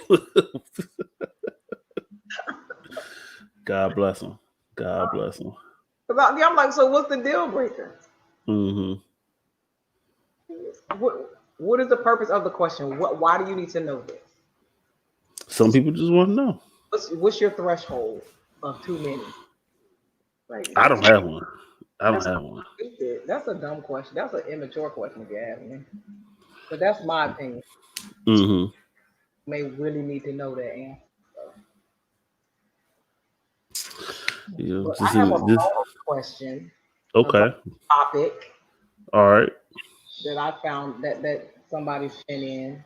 [SPEAKER 2] God bless him. God bless him.
[SPEAKER 3] I'm like, so what's the deal breaker? What is the purpose of the question? Why do you need to know this?
[SPEAKER 2] Some people just want to know.
[SPEAKER 3] What's your threshold of too many? Like,
[SPEAKER 2] I don't have one. I don't have one.
[SPEAKER 3] Stupid. That's a dumb question. That's an immature question if you ask me. But that's my opinion. You may really need to know that answer.
[SPEAKER 2] Yeah,
[SPEAKER 3] I have a question.
[SPEAKER 2] Okay.
[SPEAKER 3] Topic.
[SPEAKER 2] All right.
[SPEAKER 3] That I found that somebody sent in.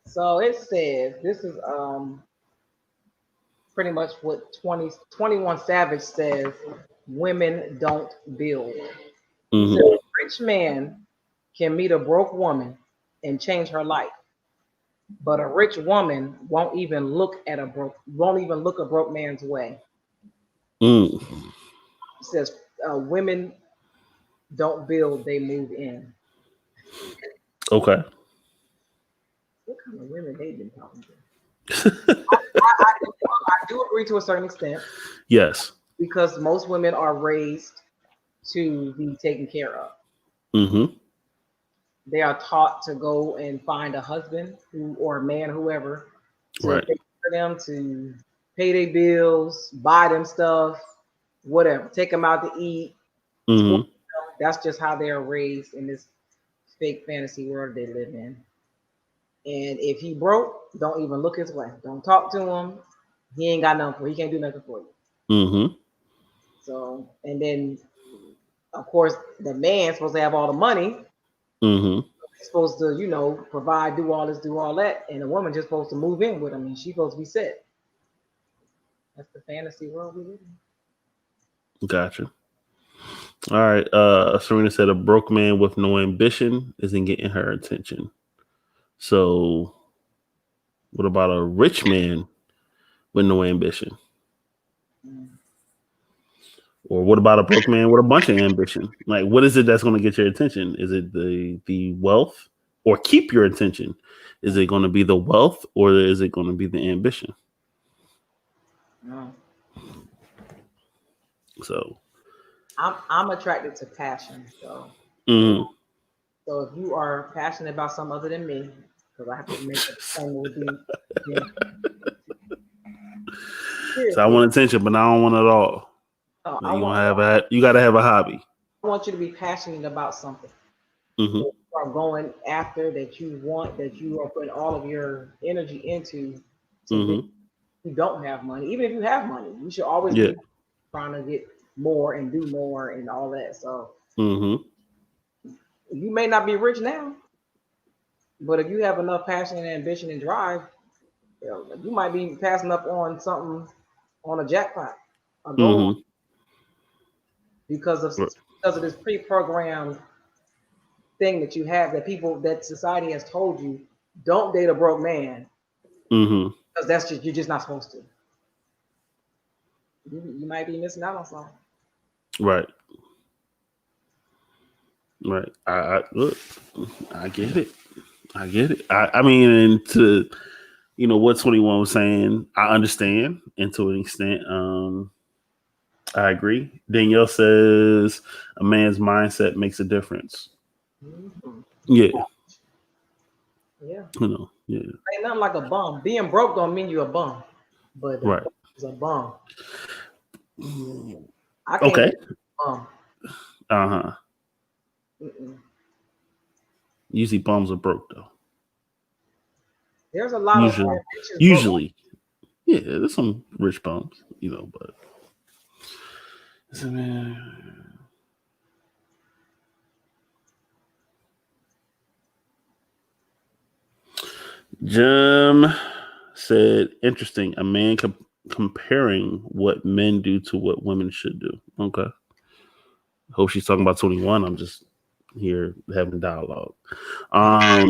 [SPEAKER 3] So it says this is pretty much what 21 Savage says. Women don't build. So a rich man can meet a broke woman and change her life, but a rich woman won't even look a broke man's way. It says women don't build, they move in.
[SPEAKER 2] Okay.
[SPEAKER 3] What kind of women they been talking to? I do agree to a certain extent.
[SPEAKER 2] Yes.
[SPEAKER 3] Because most women are raised to be taken care of. They are taught to go and find a husband or a man, whoever, to take care of them, to pay their bills, buy them stuff, whatever, take them out to eat. That's just how they are raised in this fake fantasy world they live in. And if he broke, don't even look his way. Don't talk to him. He ain't got nothing for you. He can't do nothing for you. So, and then, of course, the man's supposed to have all the money. He's supposed to, provide, do all this, do all that. And the woman just supposed to move in with him, and she's supposed to be set. That's the fantasy world we live in.
[SPEAKER 2] Gotcha. All right. Serena said a broke man with no ambition isn't getting her attention. So, what about a rich man with no ambition? Or what about a broke man with a bunch of ambition? Like, what is it that's going to get your attention? Is it the wealth, or keep your attention? Is it going to be the wealth, or is it going to be the ambition? So,
[SPEAKER 3] I'm attracted to passion. So,
[SPEAKER 2] mm-hmm.
[SPEAKER 3] so if you are passionate about something other than me, because I have to make a thing will be.
[SPEAKER 2] So I want attention, but I don't want it all. You got to have a hobby.
[SPEAKER 3] I want you to be passionate about something.
[SPEAKER 2] Mm-hmm.
[SPEAKER 3] That you are going after, that you want, that you are putting all of your energy into. So
[SPEAKER 2] Mm-hmm.
[SPEAKER 3] you don't have money. Even if you have money, you should always be trying to get more and do more and all that. So you may not be rich now, but if you have enough passion and ambition and drive, you might be passing up on something, on a jackpot, a goal, because of this pre-programmed thing that you have, that society has told you, don't date a broke man, because you're just not supposed to. You might be missing out on something.
[SPEAKER 2] Right. I get it. I mean, and to what 21 was saying, I understand, and to an extent, I agree. Danielle says a man's mindset makes a difference. Yeah.
[SPEAKER 3] Yeah.
[SPEAKER 2] Yeah.
[SPEAKER 3] Ain't nothing like a bum. Being broke don't mean you're a bum, but it's a bum. I can't be a bum.
[SPEAKER 2] Usually bums are broke though.
[SPEAKER 3] There's a lot of
[SPEAKER 2] usually. Yeah, there's some rich bums, but Jim said, interesting. A man comparing what men do to what women should do. Okay. Hope she's talking about 21. I'm just here having dialogue. But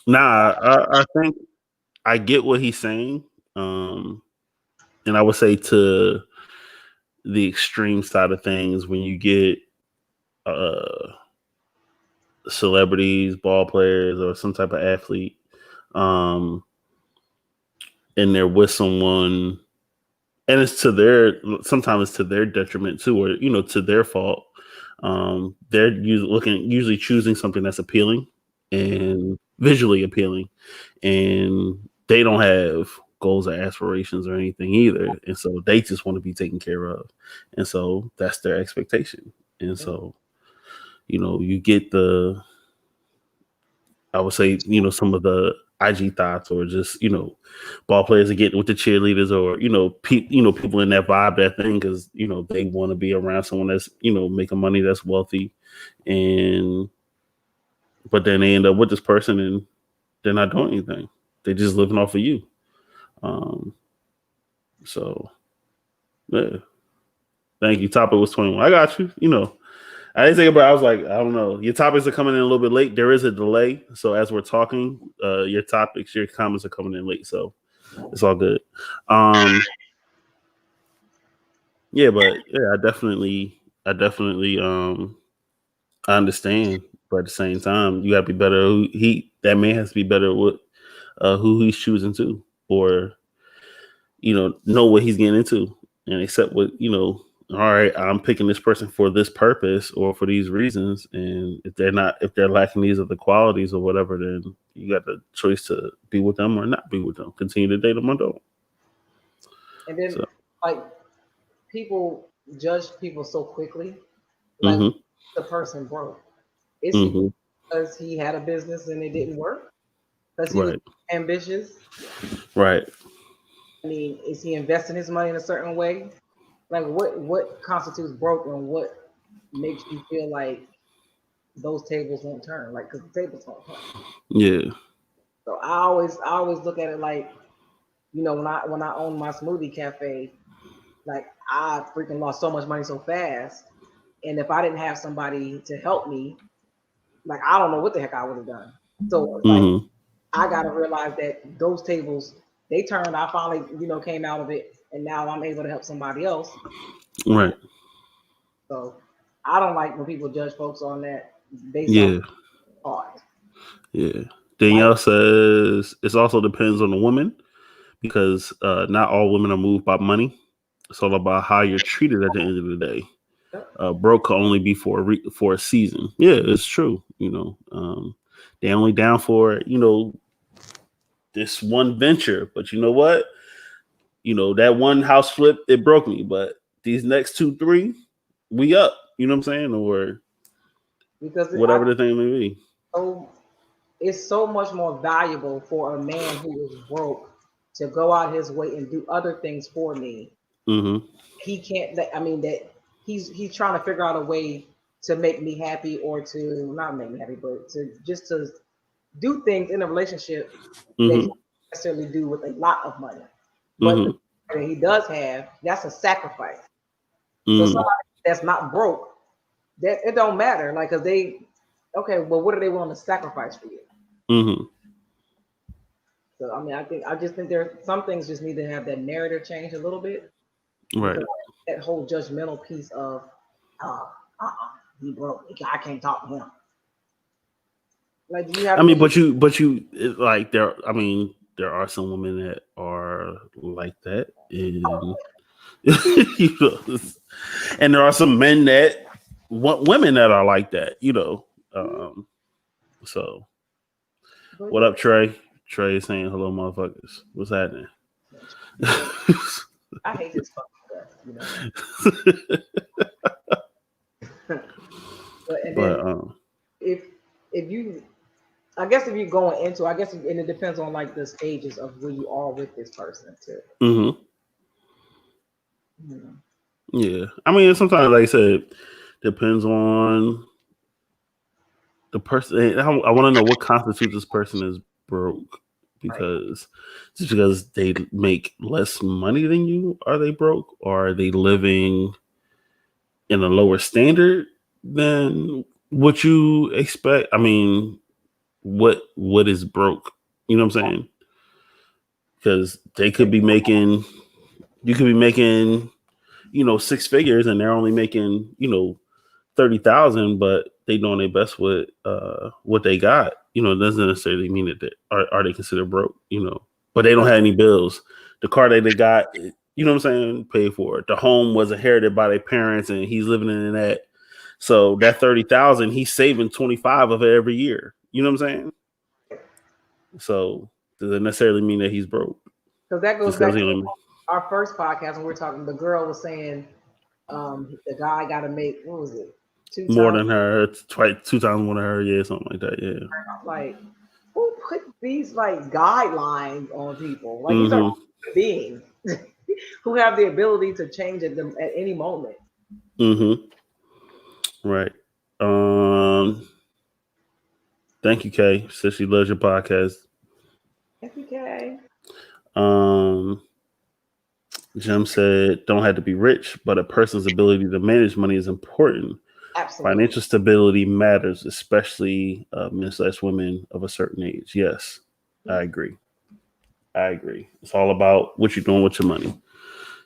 [SPEAKER 2] I think I get what he's saying. And I would say to the extreme side of things, when you get celebrities, ball players, or some type of athlete, and they're with someone, and sometimes it's to their detriment too, or to their fault. They're usually choosing something that's appealing and visually appealing, and they don't have goals or aspirations or anything either, and so they just want to be taken care of, and so that's their expectation. And so you get I would say some of the IG thoughts, or just ball players are getting with the cheerleaders, or people in that vibe, that thing, because they want to be around someone that's making money, that's wealthy, but then they end up with this person and they're not doing anything. They're just living off of you. So yeah. Thank you. Topic was 21. I got you. I didn't think about it. I was like, I don't know. Your topics are coming in a little bit late. There is a delay. So as we're talking, your comments are coming in late. So it's all good. Yeah, but yeah, I definitely I understand. But at the same time, you gotta be better. That man has to be better with who he's choosing to, or know what he's getting into, and accept what all right, I'm picking this person for this purpose or for these reasons, and if they're lacking these other qualities or whatever, then you got the choice to be with them or not be with them, continue to date them or don't.
[SPEAKER 3] And then like, people judge people so quickly, like the person broke. Is he because he had a business and it didn't work? Because he was ambitious?
[SPEAKER 2] Right.
[SPEAKER 3] I mean, is he investing his money in a certain way? Like, what constitutes broke, and what makes you feel like those tables won't turn? Like, because the tables won't turn.
[SPEAKER 2] Yeah.
[SPEAKER 3] So I always look at it like, when I owned my smoothie cafe, like I freaking lost so much money so fast. And if I didn't have somebody to help me, like I don't know what the heck I would have done. So it's like
[SPEAKER 2] Mm-hmm.
[SPEAKER 3] I gotta realize that those tables they turned. I finally, came out of it, and now I'm able to help somebody else.
[SPEAKER 2] Right.
[SPEAKER 3] So I don't like when people judge folks on that based off
[SPEAKER 2] Yeah.
[SPEAKER 3] art.
[SPEAKER 2] Yeah.
[SPEAKER 3] Like,
[SPEAKER 2] Danielle says it also depends on the woman because not all women are moved by money. It's all about how you're treated at the end of the day. Broke can only be for a season. Yeah, it's true. They're only down for this one venture, but you know what? That one house flip it broke me, but these next 2, 3, we up. You know what I'm saying, or
[SPEAKER 3] because
[SPEAKER 2] whatever the thing may be.
[SPEAKER 3] so it's so much more valuable for a man who is broke to go out his way and do other things for me.
[SPEAKER 2] Mm-hmm.
[SPEAKER 3] He can't. I mean, that he's trying to figure out a way to make me happy, or to not make me happy, but to do things in a relationship that he
[SPEAKER 2] Mm-hmm.
[SPEAKER 3] don't necessarily do with a lot of money. But the
[SPEAKER 2] Mm-hmm.
[SPEAKER 3] money that he does have, that's a sacrifice. So
[SPEAKER 2] Mm-hmm.
[SPEAKER 3] somebody that's not broke, that it don't matter. Like, cause okay, well, what are they willing to sacrifice for you?
[SPEAKER 2] Mm-hmm.
[SPEAKER 3] So I mean, I just think there some things just need to have that narrative change a little bit,
[SPEAKER 2] Right.
[SPEAKER 3] because that whole judgmental piece of, uh, he broke, I can't talk to him. Like, do you have
[SPEAKER 2] I mean,
[SPEAKER 3] any?
[SPEAKER 2] like there. I mean, there are some women that are like that, and and there are some men that want women that are like that. So
[SPEAKER 3] But
[SPEAKER 2] what up, Trey? Trey saying hello, motherfuckers. What's happening?
[SPEAKER 3] yeah, I hate his fucking guts. But and
[SPEAKER 2] but
[SPEAKER 3] then if you, I guess if you're going into, I guess, and it depends on like the stages of where you are with this person too.
[SPEAKER 2] mm-hmm.
[SPEAKER 3] You know?
[SPEAKER 2] Yeah, I mean, sometimes, like I said, depends on the person. I want to know what constitutes this person as broke,
[SPEAKER 3] Right.
[SPEAKER 2] because just because they make less money than you, are they broke, or are they living in a lower standard than what you expect? I mean, what is broke? You know what I'm saying? Because they could be making, you could be making, 6 figures, and they're only making, 30,000, but they doing their best with what they got. It doesn't necessarily mean that are they considered broke, but they don't have any bills. The car that they got, what I'm saying, paid for it. The home was inherited by their parents, and he's living in that. So that 30,000, he's saving 25 of it every year. You know what I'm saying? So does it necessarily mean that he's broke?
[SPEAKER 3] Because that goes
[SPEAKER 2] Just because
[SPEAKER 3] back
[SPEAKER 2] he
[SPEAKER 3] to
[SPEAKER 2] only
[SPEAKER 3] our first podcast when we were talking. The girl was saying, the guy got to make, what was it, two
[SPEAKER 2] more
[SPEAKER 3] times?
[SPEAKER 2] than her, twice, 2 times more than her, yeah, something like that, yeah.
[SPEAKER 3] Like, who put these like guidelines on people? Like, these are
[SPEAKER 2] Mm-hmm.
[SPEAKER 3] beings who have the ability to change at any moment.
[SPEAKER 2] Mm-hmm. Right. Um. Thank you, Kay. Says she loves your podcast.
[SPEAKER 3] Okay.
[SPEAKER 2] Um. Jim said, "Don't have to be rich, but a person's ability to manage money is important.
[SPEAKER 3] Absolutely.
[SPEAKER 2] Financial stability matters, especially men/women of a certain age." Yes, I agree. It's all about what you're doing with your money.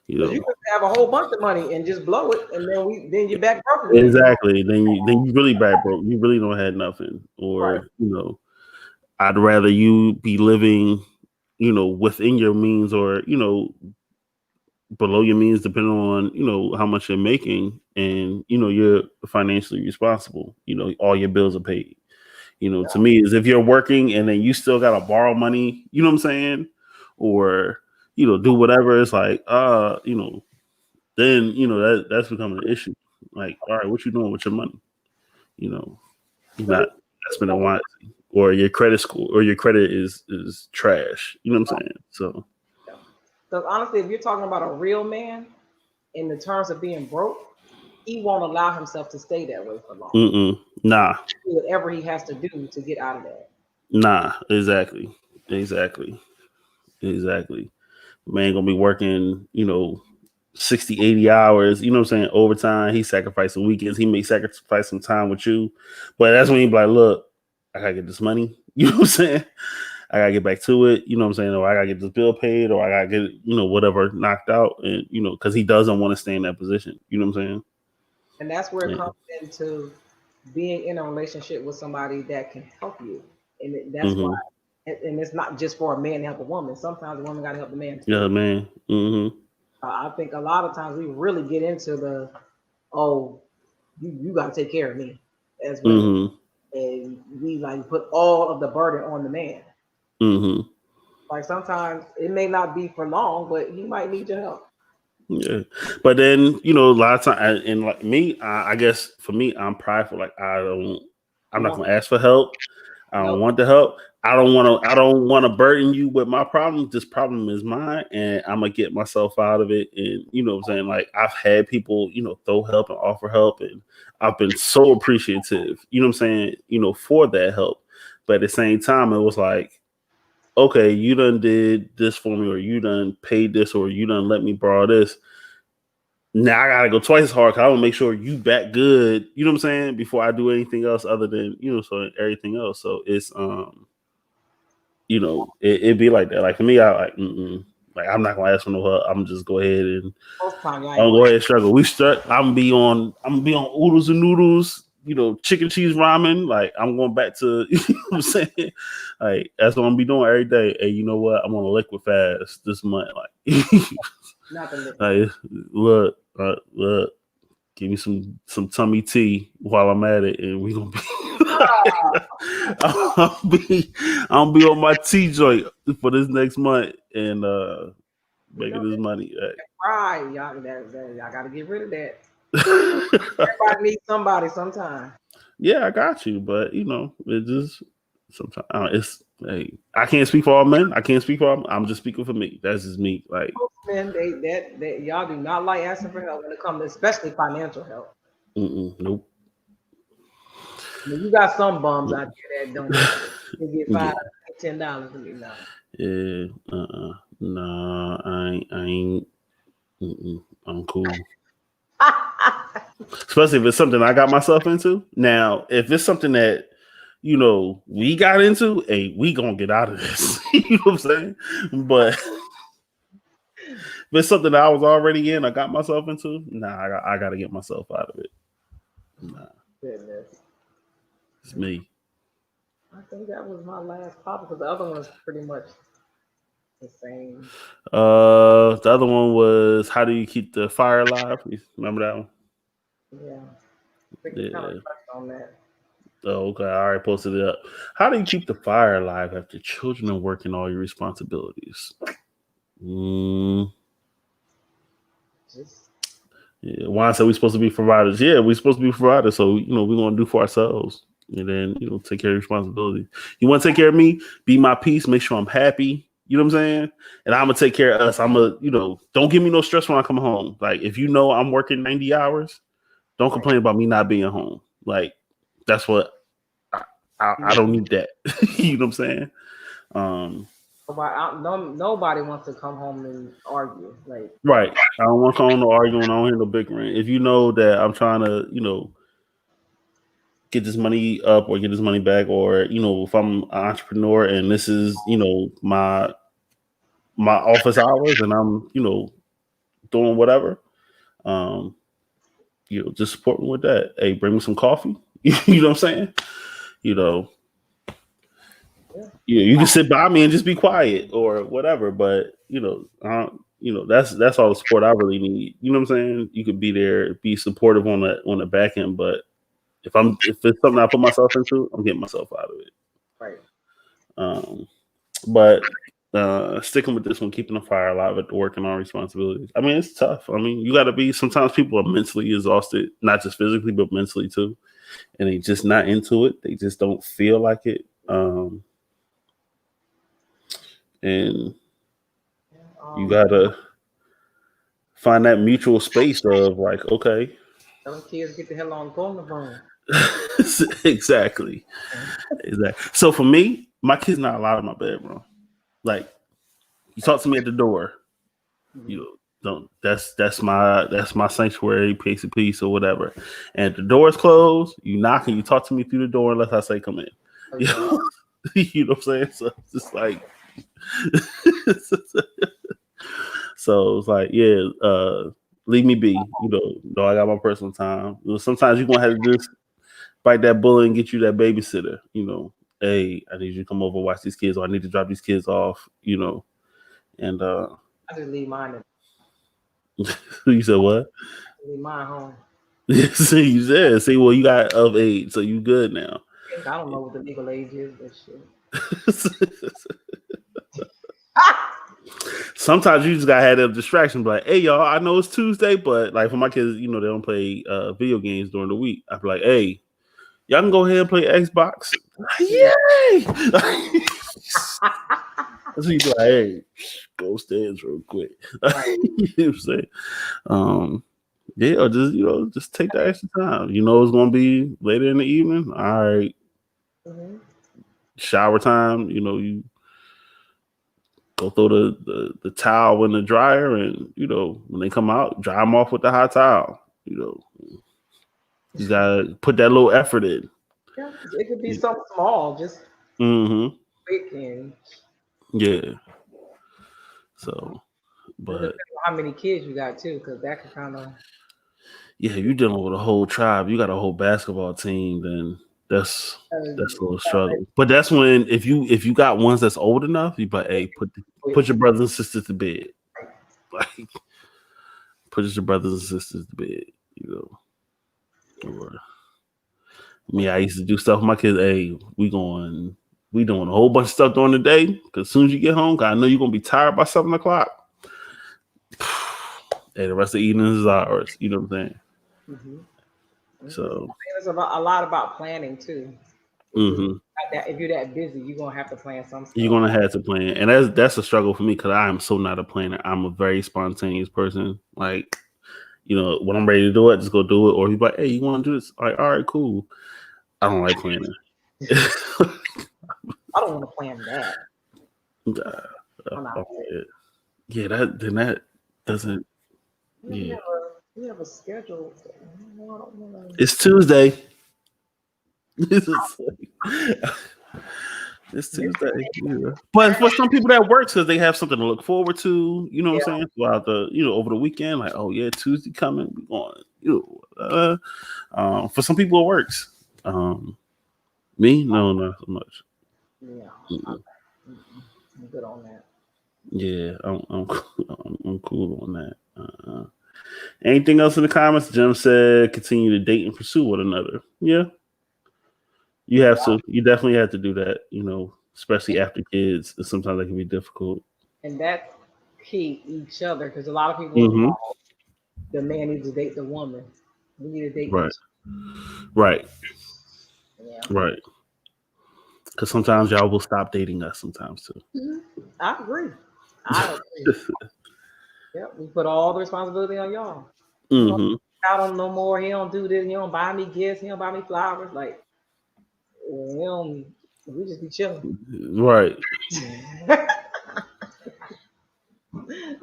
[SPEAKER 3] Because you could have a whole bunch of money and just blow it, and then you're back broke again.
[SPEAKER 2] Exactly. Then you really back broke. You really don't have nothing,
[SPEAKER 3] Right.
[SPEAKER 2] or I'd rather you be living, within your means, or below your means, depending on how much you're making, and you're financially responsible. All your bills are paid. To me, is if you're working and then you still gotta borrow money. You know what I'm saying, or do whatever. It's like then that's becoming an issue. Like, all right, what you doing with your money? You're not spending wisely, or your credit score or your credit is trash. You know what I'm saying? So.
[SPEAKER 3] Because honestly, if you're talking about a real man in the terms of being broke, he won't allow himself to stay that way for long.
[SPEAKER 2] Nah.
[SPEAKER 3] Do whatever he has to do to get out of that.
[SPEAKER 2] Nah, exactly. Exactly. Man gonna be working, 60, 80 hours, you know what I'm saying, overtime. He sacrificing weekends. He may sacrifice some time with you. But that's when you be like, look, I gotta get this money. You know what I'm saying? I gotta get back to it. You know what I'm saying? Or I gotta get this bill paid, or I gotta get, whatever knocked out. And, because he doesn't want to stay in that position. You know what I'm saying?
[SPEAKER 3] And that's where it
[SPEAKER 2] Yeah.
[SPEAKER 3] comes into being in a relationship with somebody that can help you. And that's why,
[SPEAKER 2] Mm-hmm.
[SPEAKER 3] and it's not just for a man to help a woman. Sometimes a woman got to help the man too.
[SPEAKER 2] Yeah, man. Mm-hmm.
[SPEAKER 3] I think a lot of times we really get into the, oh, you got to take care of me as women.
[SPEAKER 2] Mm-hmm.
[SPEAKER 3] And we like put all of the burden on the man.
[SPEAKER 2] Mm-hmm.
[SPEAKER 3] Like sometimes it may not be for long, but he might need your help.
[SPEAKER 2] Yeah, but then a lot of times, and like me, I guess for me, I'm prideful. Like I'm not gonna ask for help. I don't want the help. I don't want to. I don't want to burden you with my problem. This problem is mine, and I'm gonna get myself out of it. And what I'm saying, like I've had people, throw help and offer help, and I've been so appreciative. You know what I'm saying, for that help. But at the same time, it was like, okay, you done did this for me, or you done paid this, or you done let me borrow this. Now I gotta go twice as hard because I want to make sure you back good. You know what I'm saying? Before I do anything else other than so everything else. So it's it be like that. Like for me, I like I'm not gonna ask for no help. I'm just go ahead and I'll go ahead and struggle. I'm gonna be on oodles and noodles. Chicken cheese ramen. Like I'm going back to what I'm saying. Like that's what I'm gonna be doing every day. And you know what? I'm on a liquid fast this month. Like,
[SPEAKER 3] Not the liquid.
[SPEAKER 2] Like look, give me some tummy tea while I'm at it, and we gonna be. I'll be on my tea joint for this next month and making this money.
[SPEAKER 3] Right, y'all gotta get rid of that. Everybody needs somebody sometime.
[SPEAKER 2] Yeah, I got you, but it just sometimes it's hey, I can't speak for all men. I can't speak for all. I'm just speaking for me. That's just me. Like
[SPEAKER 3] Most men, they y'all do not like asking for help when it comes, especially financial help.
[SPEAKER 2] nope.
[SPEAKER 3] I mean, you got some bums out there that don't get $5, $10 from me now.
[SPEAKER 2] Yeah, nah, I ain't. I'm cool. Especially if it's something I got myself into. Now, if it's something that we got into, hey, we gonna get out of this. You know what I'm saying? But if it's something that I was already in, I got myself into, nah, I gotta get myself out of it. Nah,
[SPEAKER 3] Goodness.
[SPEAKER 2] it's me.
[SPEAKER 3] I think that was my last topic because the other one is pretty much the same.
[SPEAKER 2] The other one was how do you keep the fire alive? You remember that one?
[SPEAKER 3] Yeah. I think we kind of touched on that.
[SPEAKER 2] Oh, okay. I already posted it up. How do you keep the fire alive after children are working all your responsibilities? Yeah. Why said we supposed to be providers? Yeah, we're supposed to be providers. So we're gonna do for ourselves, and then take care of responsibilities. You want to take care of me? Be my peace. Make sure I'm happy. You know what I'm saying? And I'm gonna take care of us. I'm gonna don't give me no stress when I come home. Like if I'm working 90 hours, don't complain about me not being home. Like that's what I don't need that. You know what I'm saying?
[SPEAKER 3] Nobody wants to come home and argue. Like
[SPEAKER 2] Right. I don't want to come home no arguing. I don't hear no bickering. If you know that I'm trying to, get this money up or get this money back, or if I'm an entrepreneur and this is, my office hours and I'm, doing whatever, just support me with that. Hey, bring me some coffee. You know what I'm saying? You can sit by me and just be quiet or whatever, but that's all the support I really need. You know what I'm saying? You could be there, be supportive on the back end, but if it's something I put myself into, I'm getting myself out of it.
[SPEAKER 3] right.
[SPEAKER 2] But sticking with this one, keeping the fire alive at the working on responsibilities. I mean, it's tough. I mean, you got to be. Sometimes people are mentally exhausted, not just physically, but mentally too, and they just not into it. They just don't feel like it. And you gotta find that mutual space of like, okay.
[SPEAKER 3] Some kids get the hell on the phone.
[SPEAKER 2] Exactly. So for me, my kid's not allowed in my bedroom. Like you talk to me at the door. You don't. That's my sanctuary, piece of peace or whatever. And if the door's closed, you knock and you talk to me through the door unless I say come in. You know, you know what I'm saying? So it's just like so it's like, yeah, leave me be. You know, I got my personal time. You know, sometimes you're gonna have to just bite that bullet and get you that babysitter. You know, hey, I need you to come over, watch these kids, or I need to drop these kids off. You know, and
[SPEAKER 3] I just leave mine.
[SPEAKER 2] you said what?
[SPEAKER 3] Leave mine home.
[SPEAKER 2] See, you said, see, well, you got of age, so you good now.
[SPEAKER 3] I don't know what the legal age is, but shit.
[SPEAKER 2] Sometimes you just gotta have that distraction, like, hey, y'all, I know it's Tuesday, but like for my kids, you know, they don't play video games during the week. I'd be like, hey, y'all can go ahead and play Xbox. Yay! So you be like, hey, go upstairs real quick.
[SPEAKER 3] Right.
[SPEAKER 2] You know what I'm saying? Yeah, or just, you know, just take that extra time. You know it's gonna be later in the evening. All right.
[SPEAKER 3] Mm-hmm.
[SPEAKER 2] Shower time, you know, you go throw the towel in the dryer, and you know when they come out, dry them off with the hot towel. You know, you gotta put that little effort in.
[SPEAKER 3] Yeah, it could be something small, just quick and
[SPEAKER 2] yeah. So, but
[SPEAKER 3] depends on how many kids you got too, because that could kind of
[SPEAKER 2] yeah, you're dealing with a whole tribe. You got a whole basketball team, then that's a little struggle. But that's when if you got ones that's old enough, you but hey, put your brothers and sisters to bed. Like put your brothers and sisters to bed, you know. Or me, I used to do stuff with my kids. Hey, we doing a whole bunch of stuff during the day. Because as soon as you get home, I know you're gonna be tired by 7:00. Hey, the rest of the evening is ours. You know what I'm saying? So
[SPEAKER 3] it's a lot about planning too. If you're that busy, you're gonna have to plan some stuff.
[SPEAKER 2] You're gonna have to plan, and that's a struggle for me because I am so not a planner. I'm a very spontaneous person. Like, you know, when I'm ready to do it, just go do it. Or he's like, hey, you want to do this? Like, all right, cool. I don't like planning.
[SPEAKER 3] I don't want to plan that.
[SPEAKER 2] Yeah, that doesn't.
[SPEAKER 3] Yeah. We have a schedule.
[SPEAKER 2] It's Tuesday. It's Tuesday. Yeah. But for some people that works because they have something to look forward to, you know what I'm saying? Throughout over the weekend, like, oh yeah, Tuesday coming, we going, for some people it works. Me, no, not so much.
[SPEAKER 3] Yeah. I'm good on that.
[SPEAKER 2] Yeah, I'm cool on that. Anything else in the comments? Jim said, continue to date and pursue one another. Yeah. You have to. You definitely have to do that, you know, especially after kids. Sometimes that can be difficult.
[SPEAKER 3] And that's key, each other, because a lot of people, the man needs to date the woman. We need to date
[SPEAKER 2] right.
[SPEAKER 3] Right.
[SPEAKER 2] Yeah. Right. Because sometimes y'all will stop dating us sometimes too.
[SPEAKER 3] I agree. Yep, we put all the responsibility on y'all. I don't no more. He don't do this. He don't buy me gifts. He don't buy me flowers. Like, we just be chilling.
[SPEAKER 2] Right.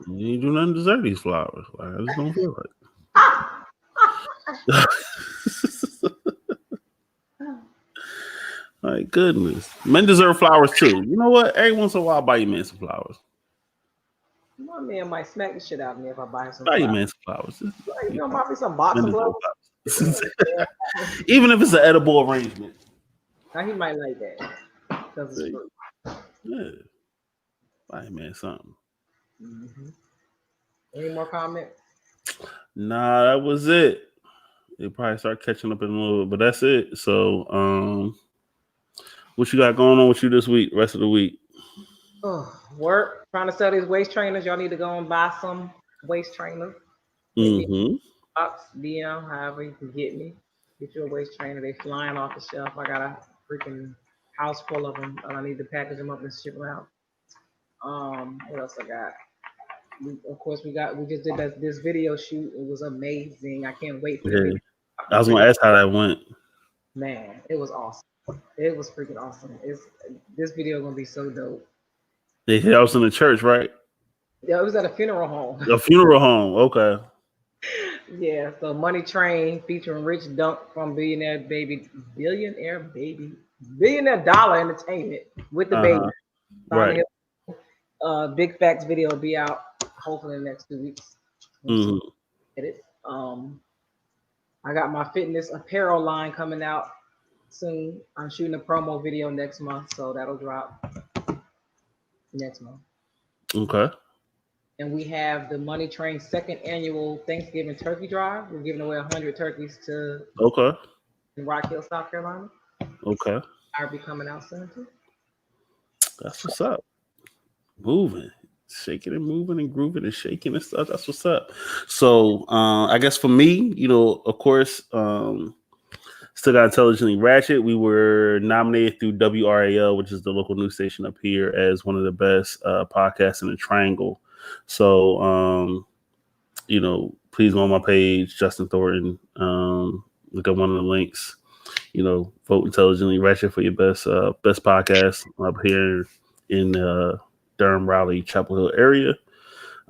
[SPEAKER 2] You ain't do nothing to deserve these flowers. Like, I just don't feel like. My goodness. Men deserve flowers too. You know what? Every once in a while, I'll buy you men some flowers.
[SPEAKER 3] My man might smack the shit out of me if I buy some
[SPEAKER 2] flowers. Buy you men some flowers. You know, buy me some boxing gloves. Even if it's an edible arrangement.
[SPEAKER 3] Now he might like that. Because it's fruit.
[SPEAKER 2] Yeah. Buy you man something.
[SPEAKER 3] Any more comments?
[SPEAKER 2] Nah, that was it. They probably start catching up in a little bit, but that's it. So, what you got going on with you this week, rest of the week?
[SPEAKER 3] Work, trying to sell these waist trainers. Y'all need to go and buy some waist trainers. DM, however you can get me. Get you a waist trainer. They flying off the shelf. I got a freaking house full of them. I need to package them up and ship them out. What else I got? We just did this video shoot. It was amazing. I can't wait for it.
[SPEAKER 2] I was gonna ask how that went.
[SPEAKER 3] Man, it was awesome. It was freaking awesome. This video gonna be so dope.
[SPEAKER 2] That was in the church, right?
[SPEAKER 3] Yeah, it was at a funeral home.
[SPEAKER 2] A funeral home. Okay.
[SPEAKER 3] Yeah, so Money Train featuring Rich Dunk from Billionaire Dollar Entertainment with the baby.
[SPEAKER 2] Uh-huh. Right.
[SPEAKER 3] Big Facts video will be out hopefully in the next 2 weeks.
[SPEAKER 2] Mm-hmm.
[SPEAKER 3] It is. I got my fitness apparel line coming out soon. I'm shooting a promo video next month, so that'll drop next month.
[SPEAKER 2] Okay.
[SPEAKER 3] And we have the Money Train second annual Thanksgiving turkey drive. We're giving away 100 turkeys to in Rock Hill, South Carolina.
[SPEAKER 2] Okay.
[SPEAKER 3] I'll be coming out soon too.
[SPEAKER 2] That's what's up. Moving, shaking and moving and grooving and shaking and stuff. That's what's up. So I guess for me, of course, still got Intelligently Ratchet. We were nominated through WRAL, which is the local news station up here, as one of the best podcasts in the Triangle. So please go on my page, Justin Thornton. Look at one of the links. Vote Intelligently Ratchet for your best podcast up here in Durham, Raleigh, Chapel Hill area.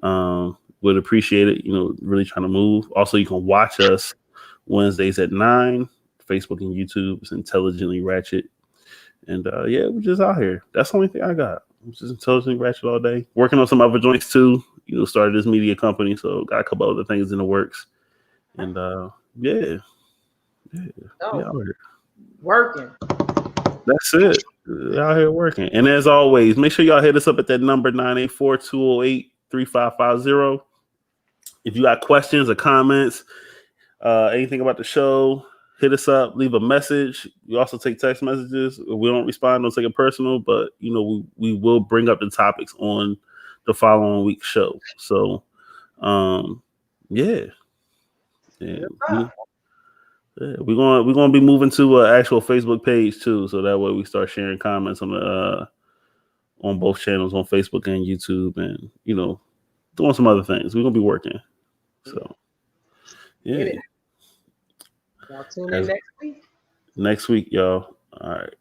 [SPEAKER 2] Would appreciate it. Really trying to move. Also, you can watch us Wednesdays at 9, Facebook and YouTube. It's Intelligently Ratchet. And we're just out here. That's the only thing I got. I'm just Intelligently Ratchet all day. Working on some other joints too. Started this media company, so got a couple other things in the works. And out here.
[SPEAKER 3] Working.
[SPEAKER 2] That's it. Out here working. And as always, make sure y'all hit us up at that number 984-208-3550. If you got questions or comments, anything about the show, hit us up, leave a message. We also take text messages. If we don't respond, don't take it personal, but we will bring up the topics on the following week's show. So we're gonna be moving to an actual Facebook page too, so that way we start sharing comments on the on both channels on Facebook and YouTube, and doing some other things. We're gonna be working. So yeah.
[SPEAKER 3] Y'all tune in next week.
[SPEAKER 2] Next week, y'all. All right.